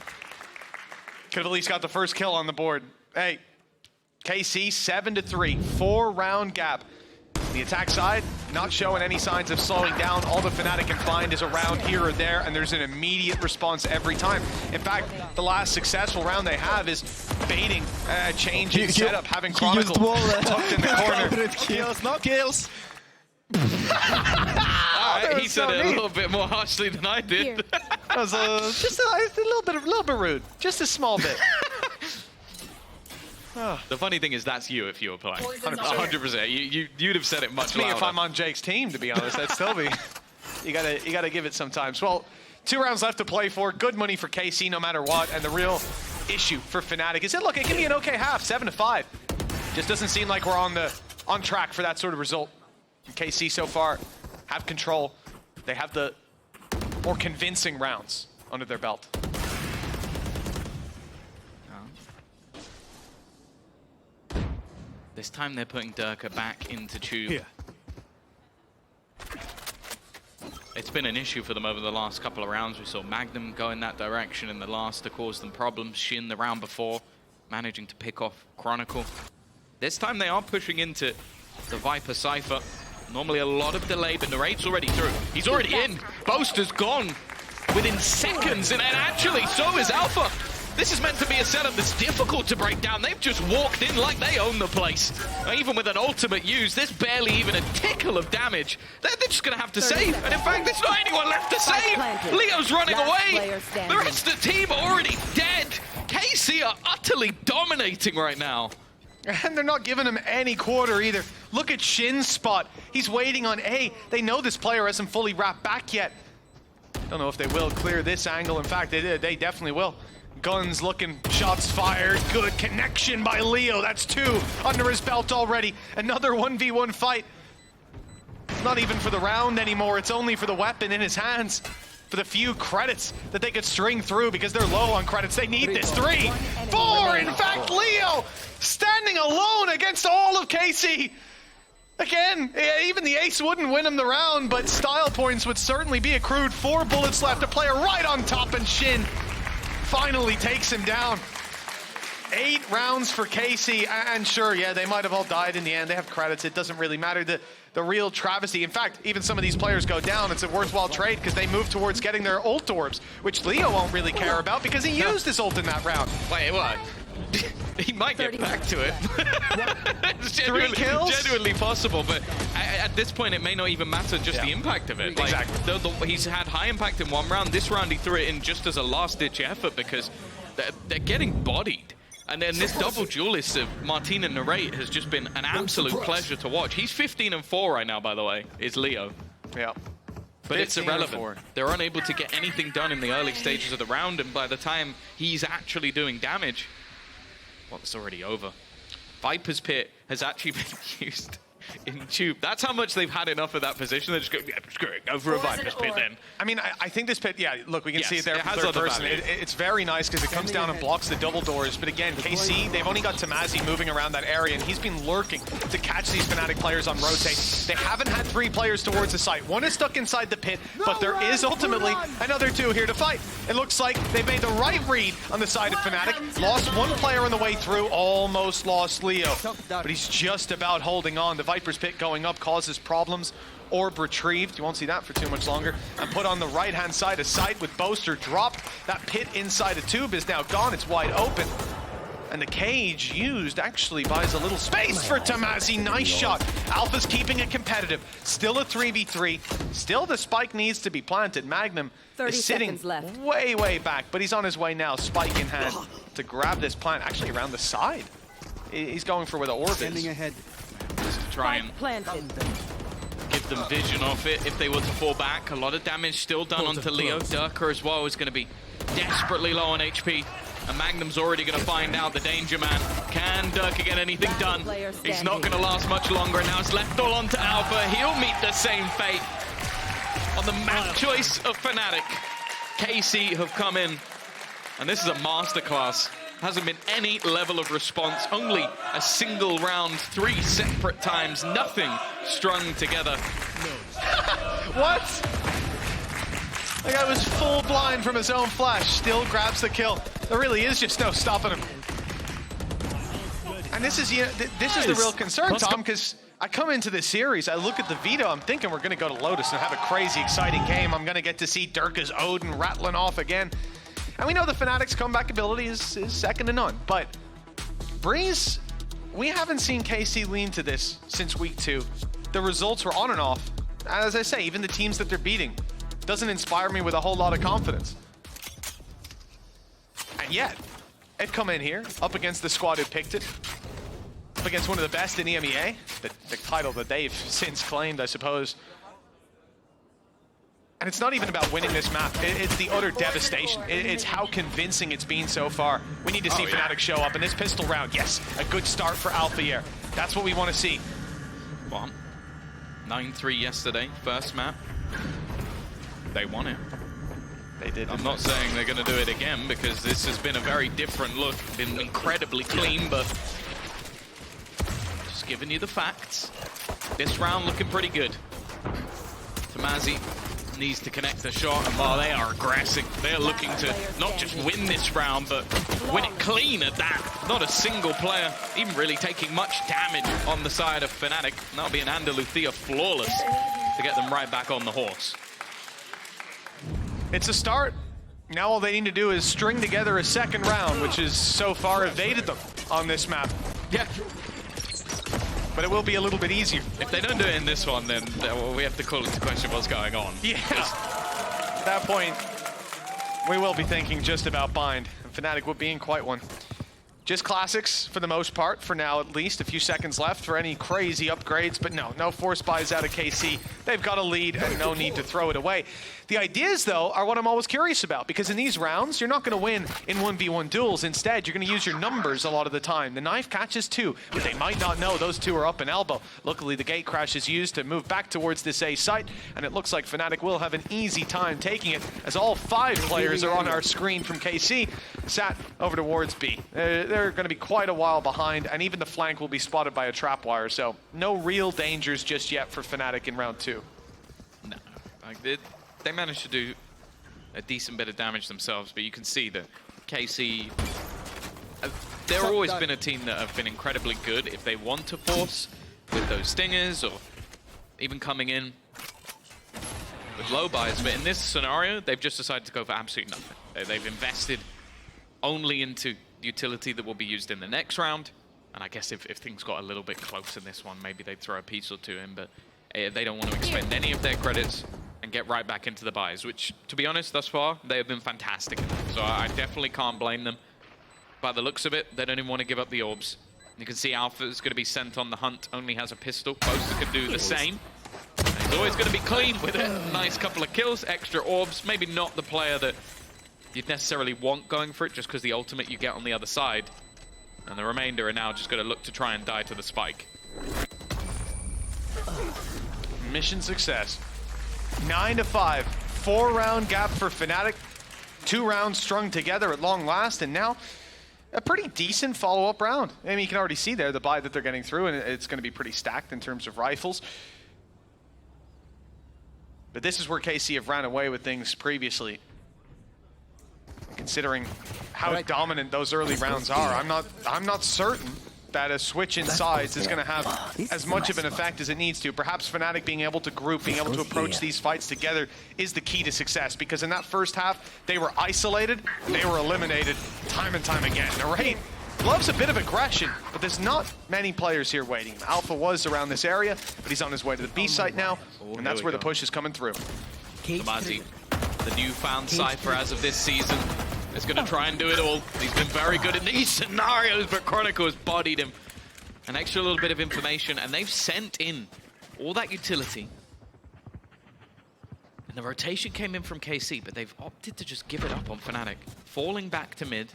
could have at least got the first kill on the board. Hey, KC 7-3, 4-round gap. The attack side not showing any signs of slowing down. All the Fnatic can find is a round here or there, and there's an immediate response every time. In fact, the last successful round they have is baiting, changing setup, having Chronicle tucked in the corner. Kills, no kills. Alright, he said it a little bit more harshly than I did. That was just a little bit rude, just a small bit. The funny thing is, that's you if you were playing. 100%. You'd have said it much louder. Me if I'm on Jake's team, to be honest. That'd still be. You gotta give it sometimes. Well, 2 rounds left to play for. Good money for KC no matter what. And the real issue for Fnatic is that, look, it can be an okay half, 7-5. Just doesn't seem like we're on track for that sort of result. KC so far have control. They have the more convincing rounds under their belt. This time they're putting Durka back into Tube. Here. It's been an issue for them over the last couple of rounds. We saw Magnum go in that direction in the last to cause them problems. Shin the round before, managing to pick off Chronicle. This time they are pushing into the Viper Cypher. Normally a lot of delay, but Narrate's already through. He's already in. Boaster's gone. within seconds, and actually so is Alpha. This is meant to be a setup that's difficult to break down. They've just walked in like they own the place. Even with an ultimate use, there's barely even a tickle of damage. They're just going to have to save. And in fact, there's not anyone left to save. Leo's running away. The rest of the team are already dead. KC are utterly dominating right now. And they're not giving him any quarter either. Look at Shin's spot. He's waiting on A. They know this player hasn't fully wrapped back yet. Don't know if they will clear this angle. In fact, they definitely will. Guns looking, shots fired, good connection by Leo. That's 2 under his belt already. Another 1v1 fight. Not even for the round anymore, it's only for the weapon in his hands. For the few credits that they could string through because they're low on credits. They need this. 3, 4, in fact, Leo standing alone against all of KC. Again, even the ace wouldn't win him the round, but style points would certainly be accrued. 4 bullets left, a player right on top, and Shin finally takes him down. 8 rounds for KC, and sure, yeah, they might have all died in the end. They have credits, it doesn't really matter. The real travesty, in fact, even some of these players go down, it's a worthwhile trade because they move towards getting their ult orbs, which Leo won't really care about because he used his ult in that round. Wait, what? He might get back to it. It's 3 kills? genuinely possible, but at this point, it may not even matter just the impact of it. Like, exactly. He's had high impact in one round. This round, he threw it in just as a last-ditch effort because they're getting bodied. And then this double duelist of Martin and Narrate has just been an absolute pleasure to watch. He's 15-4 right now, by the way, is Leo. Yeah. But it's irrelevant. They're unable to get anything done in the early stages of the round, and by the time he's actually doing damage, well, it's already over. Viper's Pit has actually been used in Tube. That's how much they've had enough of that position. They're just going, yeah, screw it, go for a Viper's Pit then. I mean, I think this pit, yeah, look, we can see it there it has from third other person. value. It's very nice because it comes down and blocks the double doors. But again, KC, they've only got Tamazi moving around that area, and he's been lurking to catch these Fnatic players on rotate. They haven't had 3 players towards the site. 1 is stuck inside the pit, but there is ultimately another 2 here to fight. It looks like they've made the right read on the side of Fnatic. Lost 1 player on the way through, almost lost Leo. But he's just about holding on. The Viper's Pit going up causes problems. Orb retrieved, you won't see that for too much longer, and put on the right-hand side of sight with Boaster dropped. That pit inside the tube is now gone, it's wide open. And the cage used actually buys a little space for Tamazi. Nice shot. Alpha's keeping it competitive. Still a 3v3. Still the spike needs to be planted. Magnum is sitting way, way back, but he's on his way now, spike in hand, to grab this plant actually around the side. He's going for where the orb is. Ahead. Just to try and give them vision off it if they were to fall back. A lot of damage still done onto Leo. Durka as well is going to be desperately low on HP. And Magnum's already going to find out the danger man. Can Durka get anything done? He's not going to last much longer. And now it's left all onto Alpha. He'll meet the same fate on the map choice of Fnatic. KC have come in, and this is a masterclass. Hasn't been any level of response. Only a single round, 3 separate times. Nothing strung together. What? The guy was full blind from his own flash, still grabs the kill. There really is just no stopping him. And this is the real concern, Tom, because I come into this series, I look at the Vito, I'm thinking we're going to go to Lotus and have a crazy, exciting game. I'm going to get to see Durka's Odin rattling off again. And we know the Fnatic's comeback ability is second to none, but Breeze, we haven't seen KC lean to this since week 2. The results were on and off. As I say, even the teams that they're beating doesn't inspire me with a whole lot of confidence. And yet, they've come in here, up against the squad who picked it, up against one of the best in EMEA, the title that they've since claimed, I suppose. And it's not even about winning this map, it's the utter devastation. It's how convincing it's been so far. We need to see Fnatic show up in this pistol round. Yes, a good start for Alpha here. That's what we want to see. Well, 9-3 yesterday, first map. They won it. They did. I'm not saying they're going to do it again because this has been a very different look. Been incredibly clean, but just giving you the facts. This round looking pretty good. Tamazi needs to connect the shot, and while they are aggressive, they're looking to not just win this round, but win it clean at that. Not a single player even really taking much damage on the side of Fnatic. And that'll be an Andaluthia flawless to get them right back on the horse. it's a start. Now all they need to do is string together a second round, which has so far evaded them on this map. Yeah. But it will be a little bit easier. If they don't do it in this one, then we have to call into question what's going on. Yeah. At that point, we will be thinking just about Bind. And Fnatic will be in quite one. Just classics for the most part, for now at least. A few seconds left for any crazy upgrades, but no force buys out of KC. They've got a lead and no need to throw it away. The ideas, though, are what I'm always curious about, because in these rounds, you're not going to win in 1v1 duels. Instead, you're going to use your numbers a lot of the time. The knife catches 2, but they might not know those 2 are up in elbow. Luckily, the gate crash is used to move back towards this A site, and it looks like Fnatic will have an easy time taking it, as all 5 players are on our screen from KC, sat over towards B. They're going to be quite a while behind, and even the flank will be spotted by a trapwire, so no real dangers just yet for Fnatic in round 2. No, like they managed to do a decent bit of damage themselves, but you can see that KC, they've always been a team that have been incredibly good if they want to force with those stingers or even coming in with low buys, but in this scenario, they've just decided to go for absolutely nothing. They've invested only into utility that will be used in the next round, and I guess if things got a little bit close in this one, maybe they'd throw a piece or 2 in, but they don't want to expend any of their credits and get right back into the buys, which, to be honest, thus far, they have been fantastic in that. So I definitely can't blame them. By the looks of it, they don't even want to give up the orbs. You can see Alpha is going to be sent on the hunt, only has a pistol. Boaster could do the same. And he's always going to be clean with it. Nice couple of kills, extra orbs. Maybe not the player that you'd necessarily want going for it, just because the ultimate you get on the other side. And the remainder are now just going to look to try and die to the spike. Mission success. 9-5, 4-round gap for Fnatic. 2 rounds strung together at long last, and now a pretty decent follow-up round. I mean, you can already see there the buy that they're getting through, and it's going to be pretty stacked in terms of rifles. But this is where KC have ran away with things previously. Considering how dominant those early rounds are, I'm not certain that a switch in sides is going to have as much of an effect as it needs to. Perhaps Fnatic being able to group, being able to approach these fights together is the key to success, because in that first half, they were isolated, they were eliminated time and time again. Narrate loves a bit of aggression, but there's not many players here waiting. Alpha was around this area, but he's on his way to the B site now, and that's where the push is coming through. Kamazi, the newfound Cypher as of this season, is going to try and do it all. He's been very good in these scenarios, but Chronicle has bodied him. An extra little bit of information, and they've sent in all that utility. And the rotation came in from KC, but they've opted to just give it up on Fnatic. Falling back to mid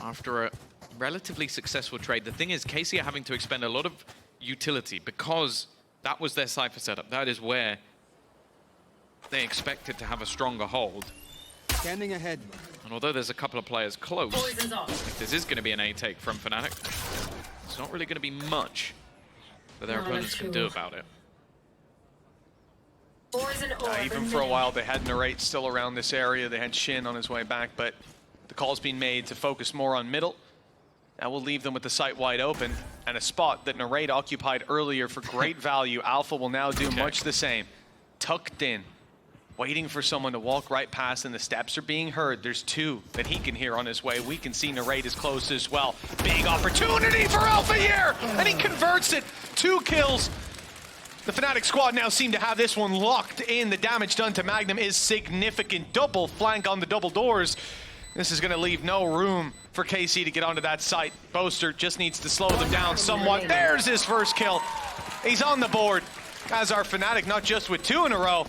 after a relatively successful trade. The thing is, KC are having to expend a lot of utility because that was their Cypher setup. That is where they expected to have a stronger hold. Standing ahead. And although there's a couple of players close, if this is going to be an A take from Fnatic, it's not really going to be much that their opponents can do about it. Even for a while, they had Narrate still around this area. They had Shin on his way back, but the call's been made to focus more on middle. That will leave them with the site wide open, and a spot that Narrate occupied earlier for great value. Alpha will now do much the same. Tucked in, waiting for someone to walk right past, and the steps are being heard. There's 2 that he can hear on his way. We can see Narrate is close as well. Big opportunity for Alpha here, and he converts it. 2 kills. The Fnatic squad now seem to have this one locked in. The damage done to Magnum is significant. Double flank on the double doors. This is going to leave no room for KC to get onto that site. Boaster just needs to slow them down somewhat. There's his first kill. He's on the board, as are Fnatic, not just with 2 in a row.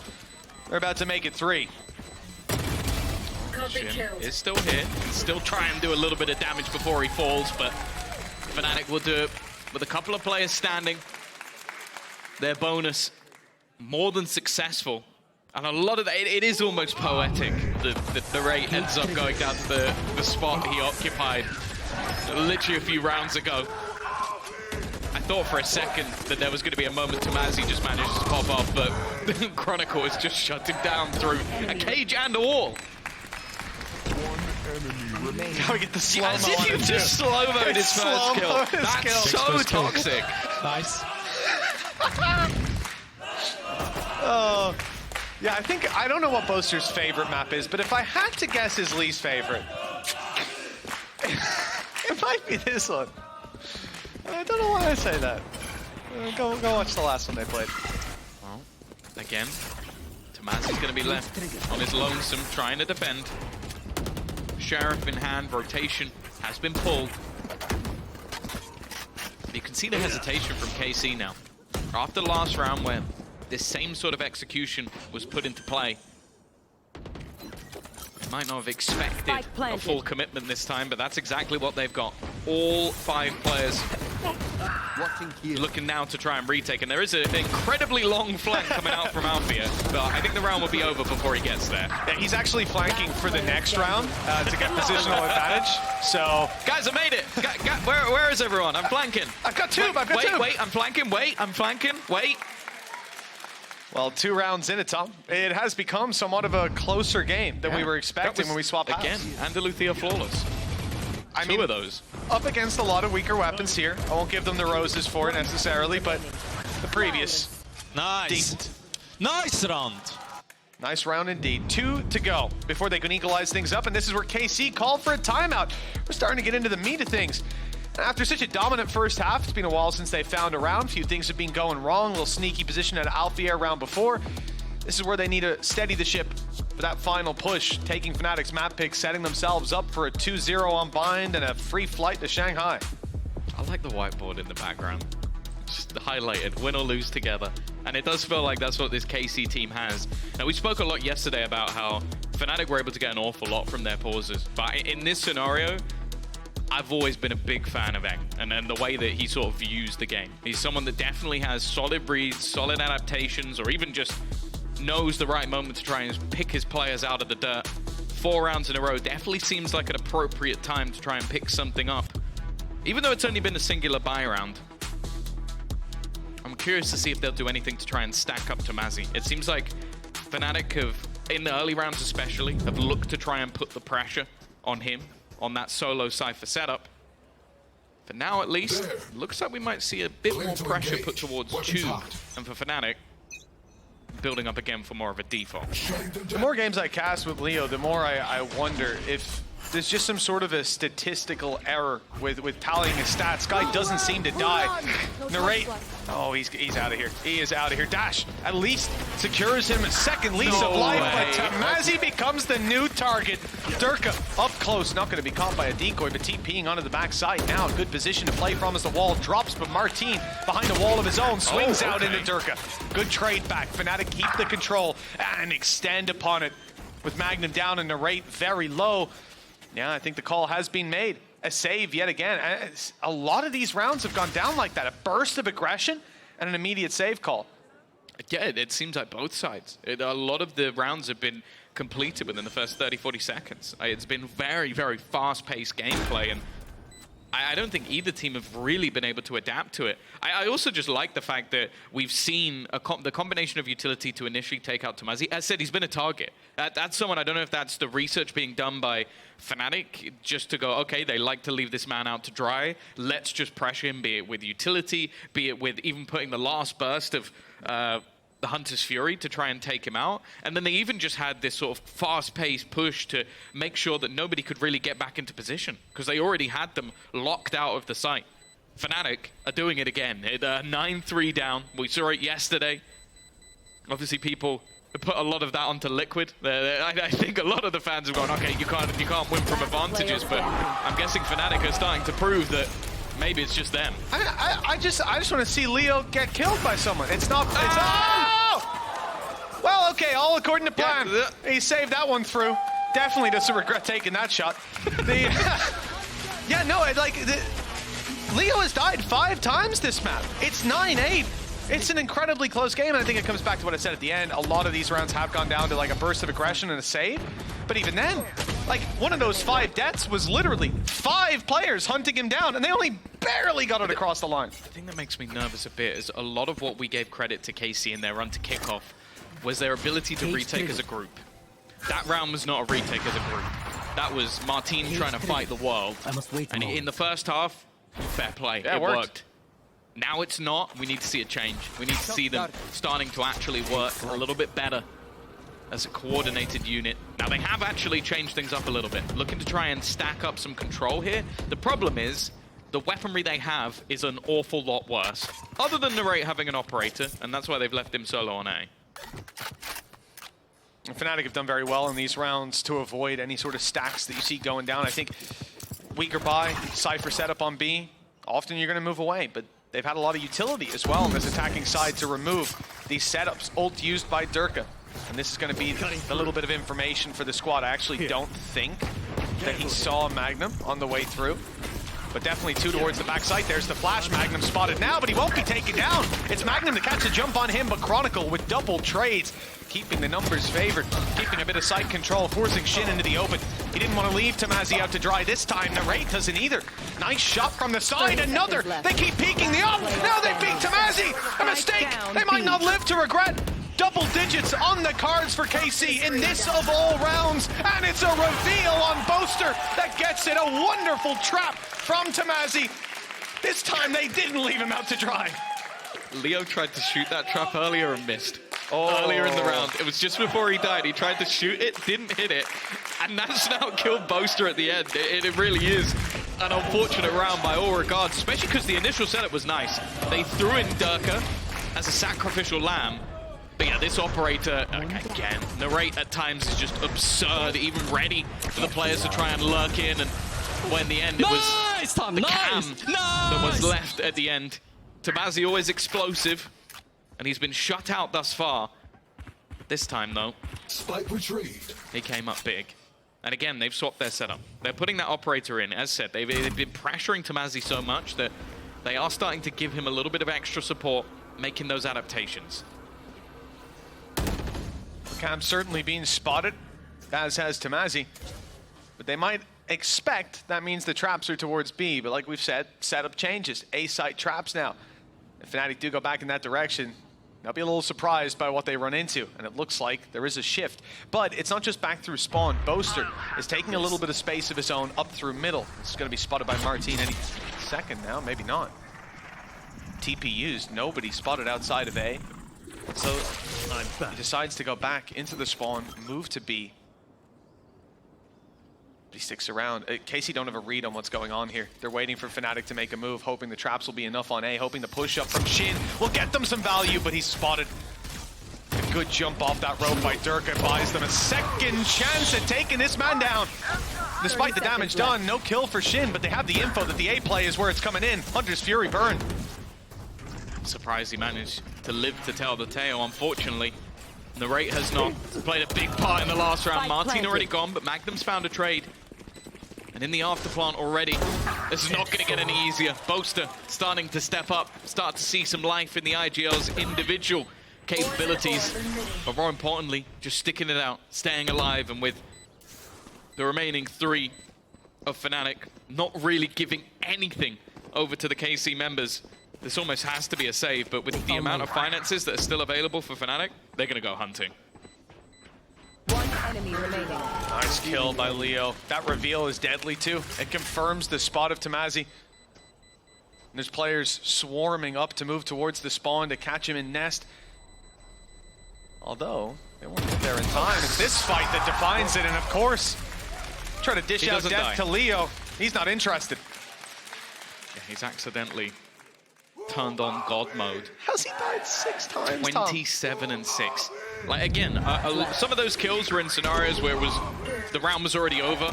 They're about to make it 3. Shin is still here. Can still try and do a little bit of damage before he falls, but Fnatic will do it with a couple of players standing. Their bonus more than successful. And a lot of that, it is almost poetic that Narrate ends up going down to the spot he occupied literally a few rounds ago. I thought for a second that there was going to be a moment Tamazi just managed to pop off, but Chronicle is just shut him down through a cage and a wall. Gotta get the slow-mo As if you just slow-moed his first kill. That's so toxic. Nice. Oh, Yeah, I don't know what Boaster's favorite map is, but if I had to guess his least favorite, it might be this one. I don't know why I say that. Go watch the last one they played. Well, again, Tomazi's going to be left on his lonesome, trying to defend. Sheriff in hand, rotation has been pulled. You can see the hesitation from KC now. After the last round where this same sort of execution was put into play. Might not have expected a full commitment this time, but that's exactly what they've got. All 5 players looking now to try and retake, and there is an incredibly long flank coming out from Alfia, but I think the round will be over before he gets there. Yeah, he's actually flanking for the next round to get positional advantage, so... Guys, I made it! Where is everyone? I'm flanking. I've got two, Wait, I'm flanking, wait. Well, 2 rounds in it, Tom. It has become somewhat of a closer game than we were expecting when we swapped house. Again, Andaluthia flawless. Two of those. Up against a lot of weaker weapons here. I won't give them the roses for it necessarily, but the previous. Nice. Decent. Nice round. Nice round indeed. 2 to go before they can equalize things up, and this is where KC called for a timeout. We're starting to get into the meat of things. After such a dominant first half, it's been a while since they found a round. Few things have been going wrong. A little sneaky position at Alfia round before. This is where they need to steady the ship for that final push, taking Fnatic's map pick, setting themselves up for a 2-0 on Bind and a free flight to Shanghai. I like the whiteboard in the background. Just highlighted, win or lose together. And it does feel like that's what this KC team has. Now, we spoke a lot yesterday about how Fnatic were able to get an awful lot from their pauses. But in this scenario, I've always been a big fan of Eng and the way that he sort of views the game. He's someone that definitely has solid reads, solid adaptations, or even just knows the right moment to try and pick his players out of the dirt. 4 rounds in a row definitely seems like an appropriate time to try and pick something up. Even though it's only been a singular buy round, I'm curious to see if they'll do anything to try and stack up Tomazi. It seems like Fnatic have, in the early rounds especially, have looked to try and put the pressure on him, on that solo Cypher setup. For now, at least, it looks like we might see a bit more pressure put towards Tube, and for Fnatic, building up again for more of a default. The more games I cast with Leo, the more I wonder if there's just some sort of a statistical error with tallying his stats. Guy doesn't seem to die. Narrate. Oh, he's out of here. He is out of here. Dash at least secures him a second lease of life, but Tomazi becomes the new target. Durka up close, not going to be caught by a decoy, but TPing onto the backside now. Good position to play from as the wall drops, but Martin behind a wall of his own swings out into Durka. Good trade back. Fnatic keep the control and extend upon it with Magnum down and Narrate very low. Yeah, I think the call has been made. A save yet again. A lot of these rounds have gone down like that. A burst of aggression and an immediate save call. Yeah, it seems like both sides. A lot of the rounds have been completed within the first 30, 40 seconds. It's been very, very fast-paced gameplay, and I don't think either team have really been able to adapt to it. I also just like the fact that we've seen the combination of utility to initially take out Tomazi. As I said, he's been a target. That's someone, I don't know if that's the research being done by Fnatic, just to go, okay, they like to leave this man out to dry. Let's just pressure him, be it with utility, be it with even putting the last burst of the Hunter's Fury to try and take him out. And then they even just had this sort of fast-paced push to make sure that nobody could really get back into position, because they already had them locked out of the site. Fnatic are doing it again. 9-3 down. We saw it yesterday. Obviously, people put a lot of that onto Liquid. I think a lot of the fans have gone, okay, you can't win from advantages, but I'm guessing Fnatic are starting to prove that maybe it's just them. I just want to see Leo get killed by someone. It's not. Oh! Well, okay, all according to plan. Yeah. He saved that one through. Definitely doesn't regret taking that shot. Yeah, no, Leo has died 5 times this map. It's 9-8. It's an incredibly close game, and I think it comes back to what I said at the end. A lot of these rounds have gone down to like a burst of aggression and a save. But even then, like, one of those 5 deaths was literally 5 players hunting him down, and they only barely got it across the line. The thing that makes me nervous a bit is a lot of what we gave credit to KC in their run to kickoff was their ability to retake as a group. That round was not a retake as a group. That was Martin trying to fight the world. And in the first half, fair play, yeah, it worked. Now it's not. We need to see a change. We need to see them starting to actually work a little bit better as a coordinated unit. Now, they have actually changed things up a little bit, looking to try and stack up some control here. The problem is, the weaponry they have is an awful lot worse. Other than Narrate having an operator, and that's why they've left him solo on A. Fnatic have done very well in these rounds to avoid any sort of stacks that you see going down. I think weaker buy, Cypher setup on B, often you're going to move away, but they've had a lot of utility as well on this attacking side to remove these setups. Ult used by Durka. And this is going to be a little bit of information for the squad. I actually don't think that he saw Magnum on the way through. But definitely two towards the backside. There's the flash. Magnum spotted now, but he won't be taken down. It's Magnum to catch a jump on him, but Chronicle with double trades, keeping the numbers favored, keeping a bit of side control, forcing Shin into the open. He didn't want to leave Tamazi out to dry this time. Narrate doesn't either. Nice shot from the side. Another. They keep peeking the up. Now they beat Tamazi. A mistake. They might not live to regret. Double digits on the cards for KC in this of all rounds, and it's a reveal on Boaster that gets it. A wonderful trap from Tamazi. This time they didn't leave him out to dry. Leo tried to shoot that trap earlier and missed. Earlier in the round. It was just before he died. He tried to shoot it, didn't hit it, and that's now killed Boaster at the end. It really is an unfortunate round by all regards, especially because the initial setup was nice. They threw in Durka as a sacrificial lamb. But yeah, this operator, again, Narrate at times is just absurd, even ready for the players to try and lurk in, and when in the end it was the cam that was left at the end. Tamazi always explosive, and he's been shut out thus far. This time, though, Spike retrieved. he came up big. And again, they've swapped their setup. They're putting that operator in. As said, they've been pressuring Tamazi so much that they are starting to give him a little bit of extra support, making those adaptations. Cam certainly being spotted, as has Tamazi. But they might expect that means the traps are towards B. But like we've said, setup changes. A site traps now. If Fnatic do go back in that direction, they'll be a little surprised by what they run into. And it looks like there is a shift. But it's not just back through spawn. Boaster is taking a little bit of space of his own up through middle. This is going to be spotted by Martin any second now, maybe not. TP used, nobody spotted outside of A. So he decides to go back into the spawn, move to B. He sticks around. KC don't have a read on what's going on here. They're waiting for Fnatic to make a move, hoping the traps will be enough on A, hoping the push up from Shin will get them some value, but he's spotted. A good jump off that rope by Durka buys them a second chance at taking this man down. Despite the damage done, no kill for Shin, but they have the info that the A play is where it's coming in. Hunter's Fury burn. Surprised he managed to live to tell the tale, unfortunately. Narrate has not played a big part in the last round. Martin already gone, but Magnum's found a trade. And in the afterplant already, this is not going to get any easier. Boaster starting to step up, start to see some life in the IGL's individual capabilities. But more importantly, just sticking it out, staying alive, and with the remaining three of Fnatic not really giving anything over to the KC members. This almost has to be a save, but with the amount of finances that are still available for Fnatic, they're going to go hunting. One enemy remaining. Nice kill by Leo. That reveal is deadly too. It confirms the spot of Tamazi. And there's players swarming up to move towards the spawn to catch him in nest. Although, they won't get there in time. It's this fight that defines it, and of course, try to dish out death to Leo. He's not interested. Yeah, he's accidentally turned on God mode. How's he died 6 times, 27 and 6. Like, again, some of those kills were in scenarios where the round was already over,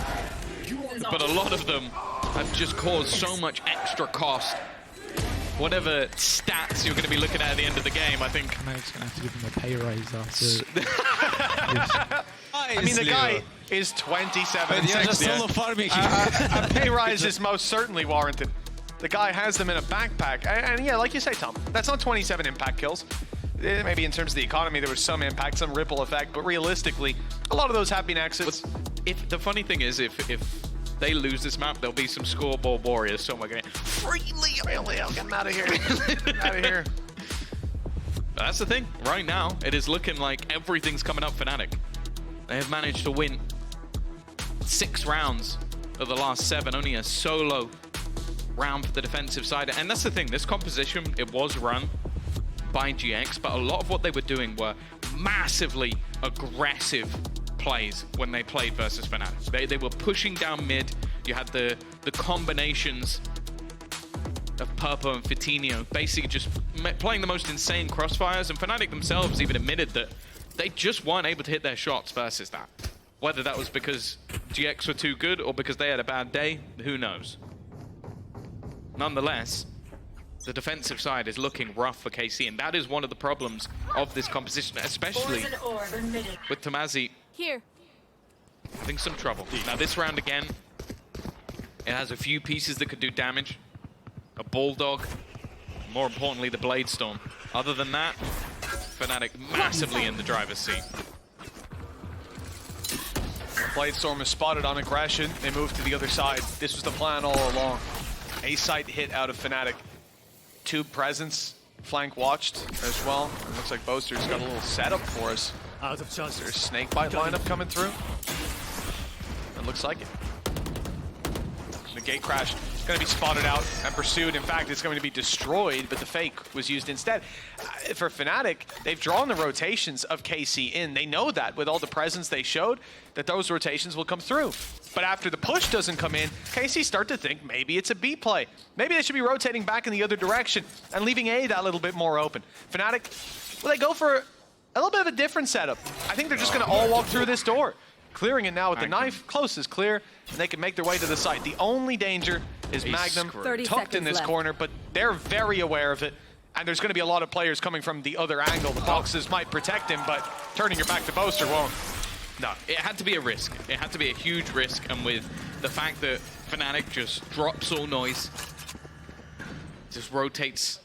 but a lot of them have just caused so much extra cost. Whatever stats you're going to be looking at the end of the game, I think. I'm just going to have to give him a pay raise after. I mean, the guy is 27 and 6. A pay rise is most certainly warranted. The guy has them in a backpack. And yeah, like you say, Tom, that's not 27 impact kills. Maybe in terms of the economy, there was some impact, some ripple effect, but realistically, a lot of those have been exits. If the funny thing is, if they lose this map, there'll be some scoreboard warriors somewhere going, free Leo, get him out of here. Out of here. That's the thing. Right now, it is looking like everything's coming up Fnatic. They have managed to win 6 rounds of the last 7, only a solo round for the defensive side. And that's the thing, this composition, it was run by GX, but a lot of what they were doing were massively aggressive plays when they played versus Fnatic. They were pushing down mid. You had the combinations of Purpo and Fitinho basically just playing the most insane crossfires, and Fnatic themselves even admitted that they just weren't able to hit their shots versus that. Whether that was because GX were too good or because they had a bad day, who knows. Nonetheless, the defensive side is looking rough for KC, and that is one of the problems of this composition, especially with Tamazi Here. having some trouble. Now this round again, it has a few pieces that could do damage. A Bulldog, more importantly the Blade Storm. Other than that, Fnatic massively in the driver's seat. Blade Storm is spotted on aggression. They move to the other side. This was the plan all along. A site hit out of Fnatic. Tube presence, flank watched as well. It looks like Boaster's got a little setup for us. Out of chance. There's Snakebite lineup coming through. It looks like it. The gate crash is going to be spotted out and pursued. In fact, it's going to be destroyed, but the fake was used instead. For Fnatic, they've drawn the rotations of KC in. They know that with all the presence they showed, that those rotations will come through. But after the push doesn't come in, KC start to think maybe it's a B play. Maybe they should be rotating back in the other direction and leaving A that little bit more open. Fnatic, well, they go for a little bit of a different setup. I think they're just going to all walk through this door. Clearing it now with the knife, close is clear, and they can make their way to the site. The only danger is Magnum tucked in this corner, but they're very aware of it. And there's going to be a lot of players coming from the other angle. The boxes might protect him, but turning your back to Boaster won't. No, it had to be a risk. It had to be a huge risk, and with the fact that Fnatic just drops all noise, just rotates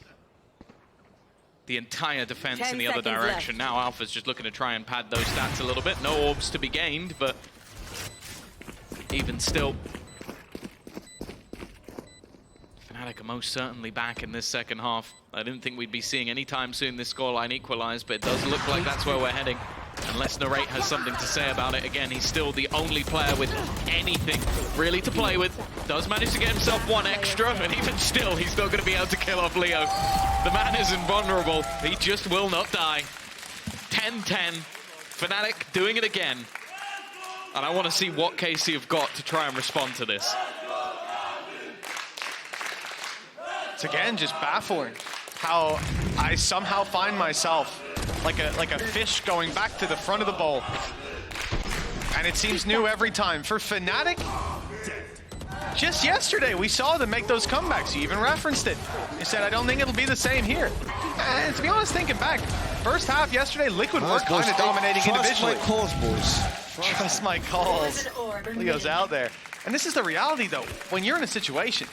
the entire defense in the other direction. Now Alpha's just looking to try and pad those stats a little bit. No orbs to be gained, but even still, Fnatic are most certainly back in this second half. I didn't think we'd be seeing anytime soon this scoreline equalize, but it does look like that's where we're heading. Unless Narrate has something to say about it. Again, he's still the only player with anything really to play with. Does manage to get himself one extra, and even still, he's not going to be able to kill off Leo. The man is invulnerable. He just will not die. 10-10. Fnatic doing it again. And I want to see what KC have got to try and respond to this. It's again just baffling how I somehow find myself like a fish going back to the front of the bowl. And it seems new every time. For Fnatic, just yesterday we saw them make those comebacks. You even referenced it. You said, I don't think it'll be the same here. And to be honest, thinking back, first half yesterday, Liquid were kind of dominating individually. Trust my calls, boys. Trust my calls. Leo's out there. And this is the reality, though. When you're in a situation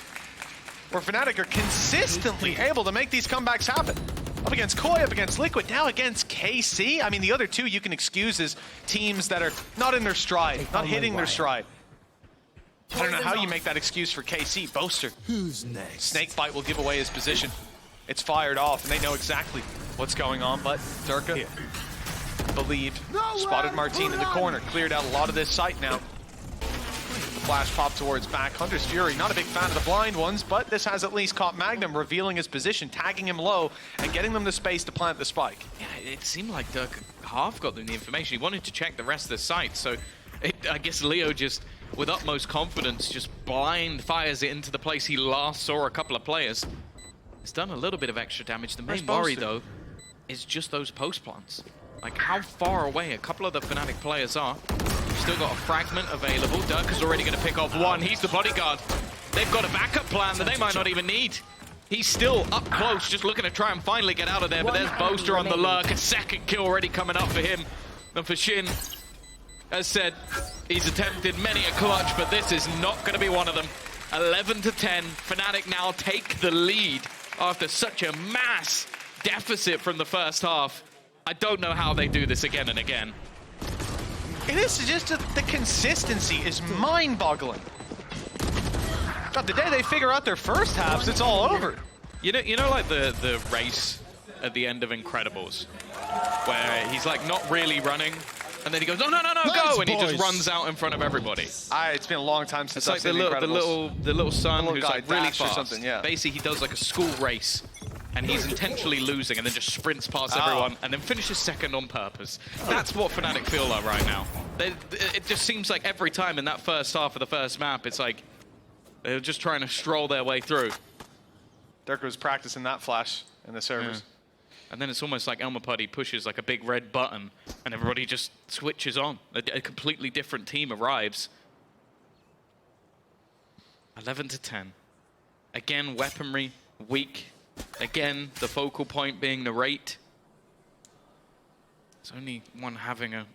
where Fnatic are consistently able to make these comebacks happen. Up against Koi, up against Liquid, now against KC. I mean, the other two you can excuse as teams that are not in their stride, not hitting their stride. I don't know how you make that excuse for KC. Boaster. Who's next? Snakebite will give away his position. It's fired off, and they know exactly what's going on, but Durka believed. Spotted Martine in the corner, cleared out a lot of this site now. Flash pop towards back. Hunter's Fury, not a big fan of the blind ones, but this has at least caught Magnum revealing his position, tagging him low, and getting them the space to plant the spike. Yeah, it seemed like Dirk half got them the information. He wanted to check the rest of the site, so I guess Leo just, with utmost confidence, just blind fires it into the place he last saw a couple of players. It's done a little bit of extra damage. The main worry, though, is just those post plants. Like how far away a couple of the Fnatic players are. Still got a fragment available. Dirk is already going to pick off one. He's the bodyguard. They've got a backup plan that they might not even need. He's still up close, just looking to try and finally get out of there. But there's Boaster on the lurk. A second kill already coming up for him. And for Shin, as said, he's attempted many a clutch, but this is not going to be one of them. 11-10. Fnatic now take the lead after such a mass deficit from the first half. I don't know how they do this again and again. It is just the consistency is mind-boggling. God, the day they figure out their first halves, it's all over. You know, like the race at the end of Incredibles, where he's like not really running, and then he goes, no, go, and he just runs out in front of everybody. It's been a long time since I've seen seen the little son who's like really fast. Or something, yeah. Basically, he does like a school race, and he's intentionally losing and then just sprints past everyone and then finishes second on purpose. That's what Fnatic feel like right now. It just seems like every time in that first half of the first map, it's like they're just trying to stroll their way through. Derka was practicing that flash in the servers. Yeah. And then it's almost like Elmer Putty pushes like a big red button and everybody just switches on. A completely different team arrives. 11-10. Again, weaponry weak. Again, the focal point being Narrate. There's only one having a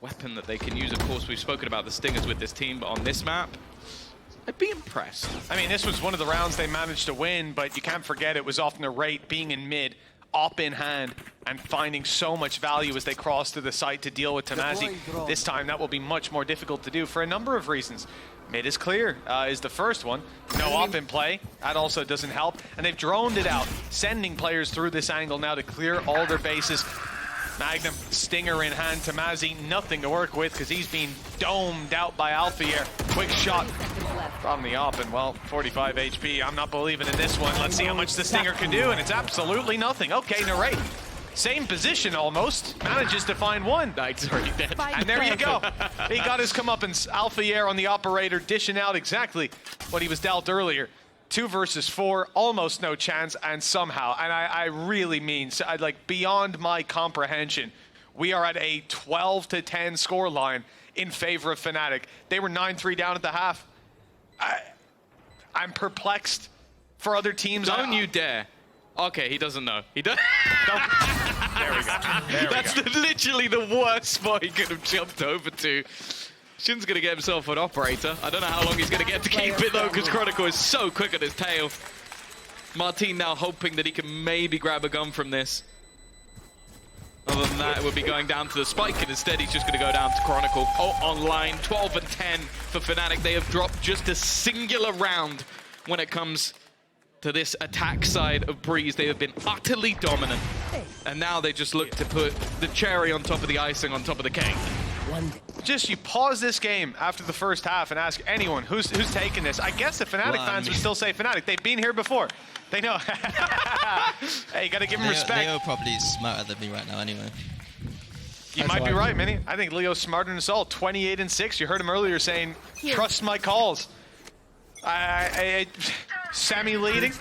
weapon that they can use. Of course, we've spoken about the Stingers with this team, but on this map, I'd be impressed. I mean, this was one of the rounds they managed to win, but you can't forget it was often Narrate being in mid, op in hand, and finding so much value as they cross to the site to deal with Tamazi. This time, that will be much more difficult to do for a number of reasons. Mid is clear, is the first one. No op in play, that also doesn't help. And they've droned it out, sending players through this angle now to clear all their bases. Magnum, Stinger in hand, Tamazi, nothing to work with because he's being domed out by Alphier. Quick shot from the op, and well, 45 HP. I'm not believing in this one. Let's see how much the Stinger can do, and it's absolutely nothing. Okay, Narrate, same position almost, manages to find one. Knight's already dead. And there you go. He got his comeuppance. Alphier on the operator, dishing out exactly what he was dealt earlier. 2 versus 4, almost no chance, and somehow, and I really mean, like beyond my comprehension, we are at a 12-10 scoreline in favor of Fnatic. They were 9-3 down at the half. I'm perplexed for other teams. Don't you dare. Okay, he doesn't know. He doesn't. There we go. That's literally the worst spot he could have jumped over to. Shin's going to get himself an operator. I don't know how long he's going to get to keep it, though, because Chronicle is so quick at his tail. Martin now hoping that he can maybe grab a gun from this. Other than that, it would be going down to the spike, and instead he's just going to go down to Chronicle. Oh, online, 12-10 for Fnatic. They have dropped just a singular round when it comes to this attack side of Breeze. They have been utterly dominant. And now they just look to put the cherry on top of the icing on top of the cake. Just you pause this game after the first half and ask anyone who's taking this. I guess the Fnatic fans would still say Fnatic. They've been here before. They know. Hey, you got to give them respect. Leo probably smarter than me right now anyway. You might be right, Minnie. I think Leo's smarter than us all. 28-6. You heard him earlier saying, trust my calls. Sammy leading.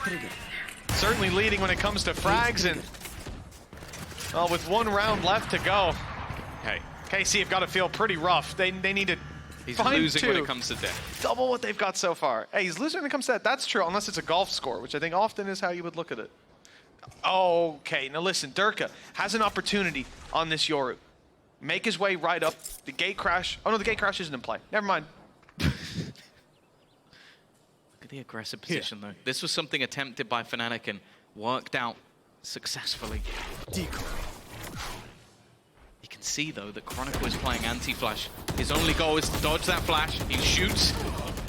Certainly leading when it comes to frags. And well, with 1 round left to go. Hey, KC have got to feel pretty rough. They need to He's find losing 2. when it comes to death. Double what they've got so far. Hey, he's losing when it comes to that. That's true, unless it's a golf score, which I think often is how you would look at it. Okay, now listen, Derka has an opportunity on this Yoru. Make his way right up. The gate crash. Oh no, the gate crash isn't in play. Never mind. Look at the aggressive position, though. This was something attempted by Fnatic and worked out successfully. Decoy. You can see, though, that Chronicle is playing anti-flash. His only goal is to dodge that flash. He shoots,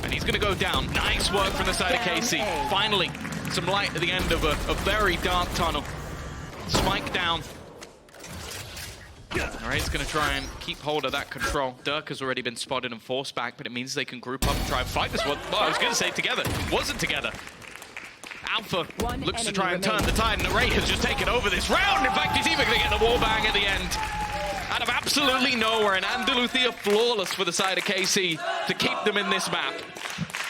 and he's going to go down. Nice work from the side of KC. Finally, some light at the end of a very dark tunnel. Spike down. All right, he's going to try and keep hold of that control. Dirk has already been spotted and forced back, but it means they can group up and try and fight this one. Well, I was going to say together. Wasn't together. Alpha looks to try and turn the tide, and Narrate has just taken over this round. In fact, he's even going to get the wall bang at the end. Out of absolutely nowhere, and Andaluthia flawless for the side of KC to keep them in this map.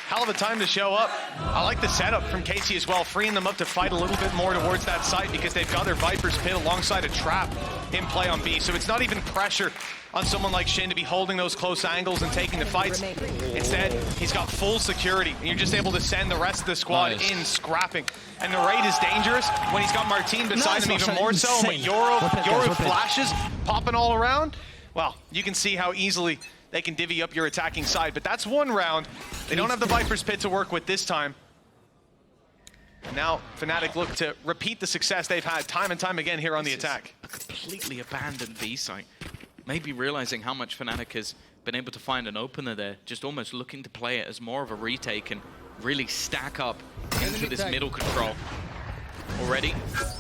Hell of a time to show up. I like the setup from KC as well, freeing them up to fight a little bit more towards that site because they've got their Viper's Pit alongside a trap in play on B. So it's not even pressure on someone like Shin to be holding those close angles and taking the fights. Instead, he's got full security, and you're just able to send the rest of the squad in scrapping. And Narrate is dangerous when he's got Martin beside him even more so. When Yoru flashes popping all around, well, you can see how easily they can divvy up your attacking side. But that's 1 round. They don't have the Viper's Pit to work with this time. And now Fnatic look to repeat the success they've had time and time again here on the attack. A completely abandoned B site. Maybe realizing how much Fnatic has been able to find an opener there, just almost looking to play it as more of a retake and really stack up into this middle control. Already,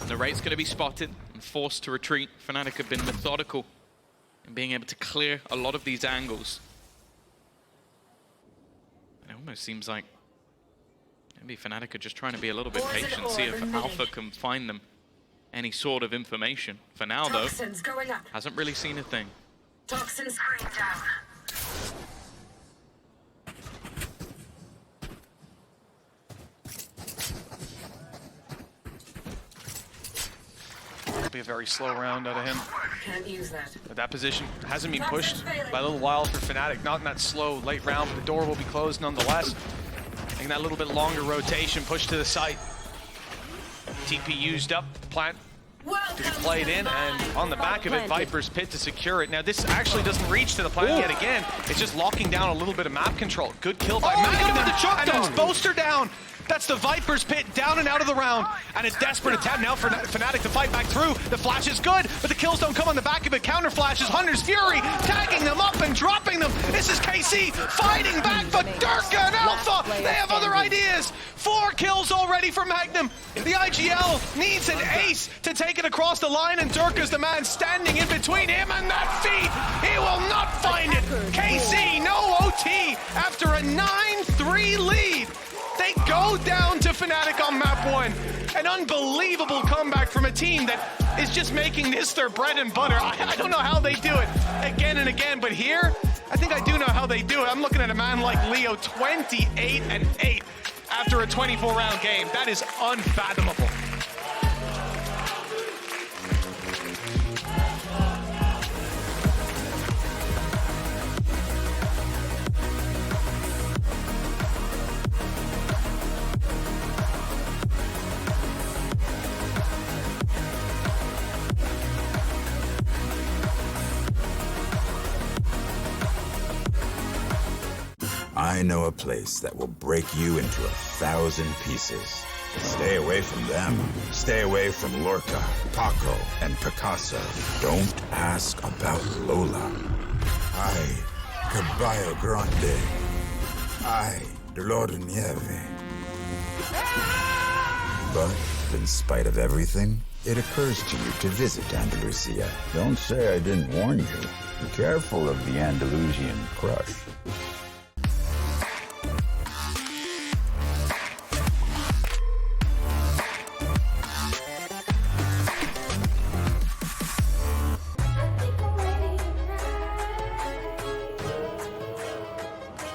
Narrate's going to be spotted and forced to retreat. Fnatic have been methodical in being able to clear a lot of these angles. It almost seems like Maybe Fnatic are just trying to be a little bit patient, see if Alpha can find them any sort of information. For now, though, hasn't really seen a thing. Toxin screen down. It'll be a very slow round out of him. Can't use that. But that position hasn't been pushed by a little while for Fnatic. Not in that slow late round, but the door will be closed nonetheless. Making that little bit longer rotation, push to the site. TP used up, plant to be played in, and on the back of it, Viper's Pit to secure it. Now this actually doesn't reach to the plant yet again. It's just locking down a little bit of map control. Good kill by Magnum, and it's Boaster down. That's the Viper's Pit down and out of the round. And a desperate attempt now for Fnatic to fight back through. The flash is good, but the kills don't come on the back of it. Counter flashes, Hunter's Fury, tagging them up and dropping them. This is KC fighting back, but Durka and Alpha, they have other ideas. 4 kills already for Magnum. The IGL needs an ace to take it across the line, and Durka's the man standing in between him and that feed. He will not find it. KC, no OT after a 9-3 lead. They go down to Fnatic on map 1. An unbelievable comeback from a team that is just making this their bread and butter. I don't know how they do it again and again, but here, I think I do know how they do it. I'm looking at a man like Leo, 28-8 after a 24-round game. That is unfathomable. I know a place that will break you into 1,000 pieces. Stay away from them. Stay away from Lorca, Paco, and Picasso. Don't ask about Lola. Ay, Caballo Grande. Ay, Dolor de Nieve. But in spite of everything, it occurs to you to visit Andalusia. Don't say I didn't warn you. Be careful of the Andalusian crush.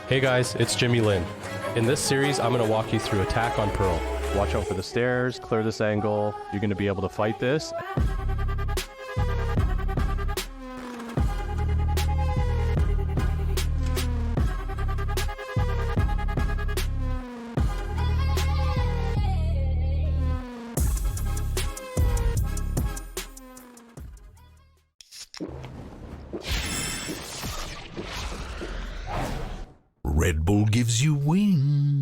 Hey guys, it's Jimmy Lin. In this series, I'm going to walk you through Attack on Pearl. Watch out for the stairs, clear this angle. You're going to be able to fight this. Red Bull gives you wings.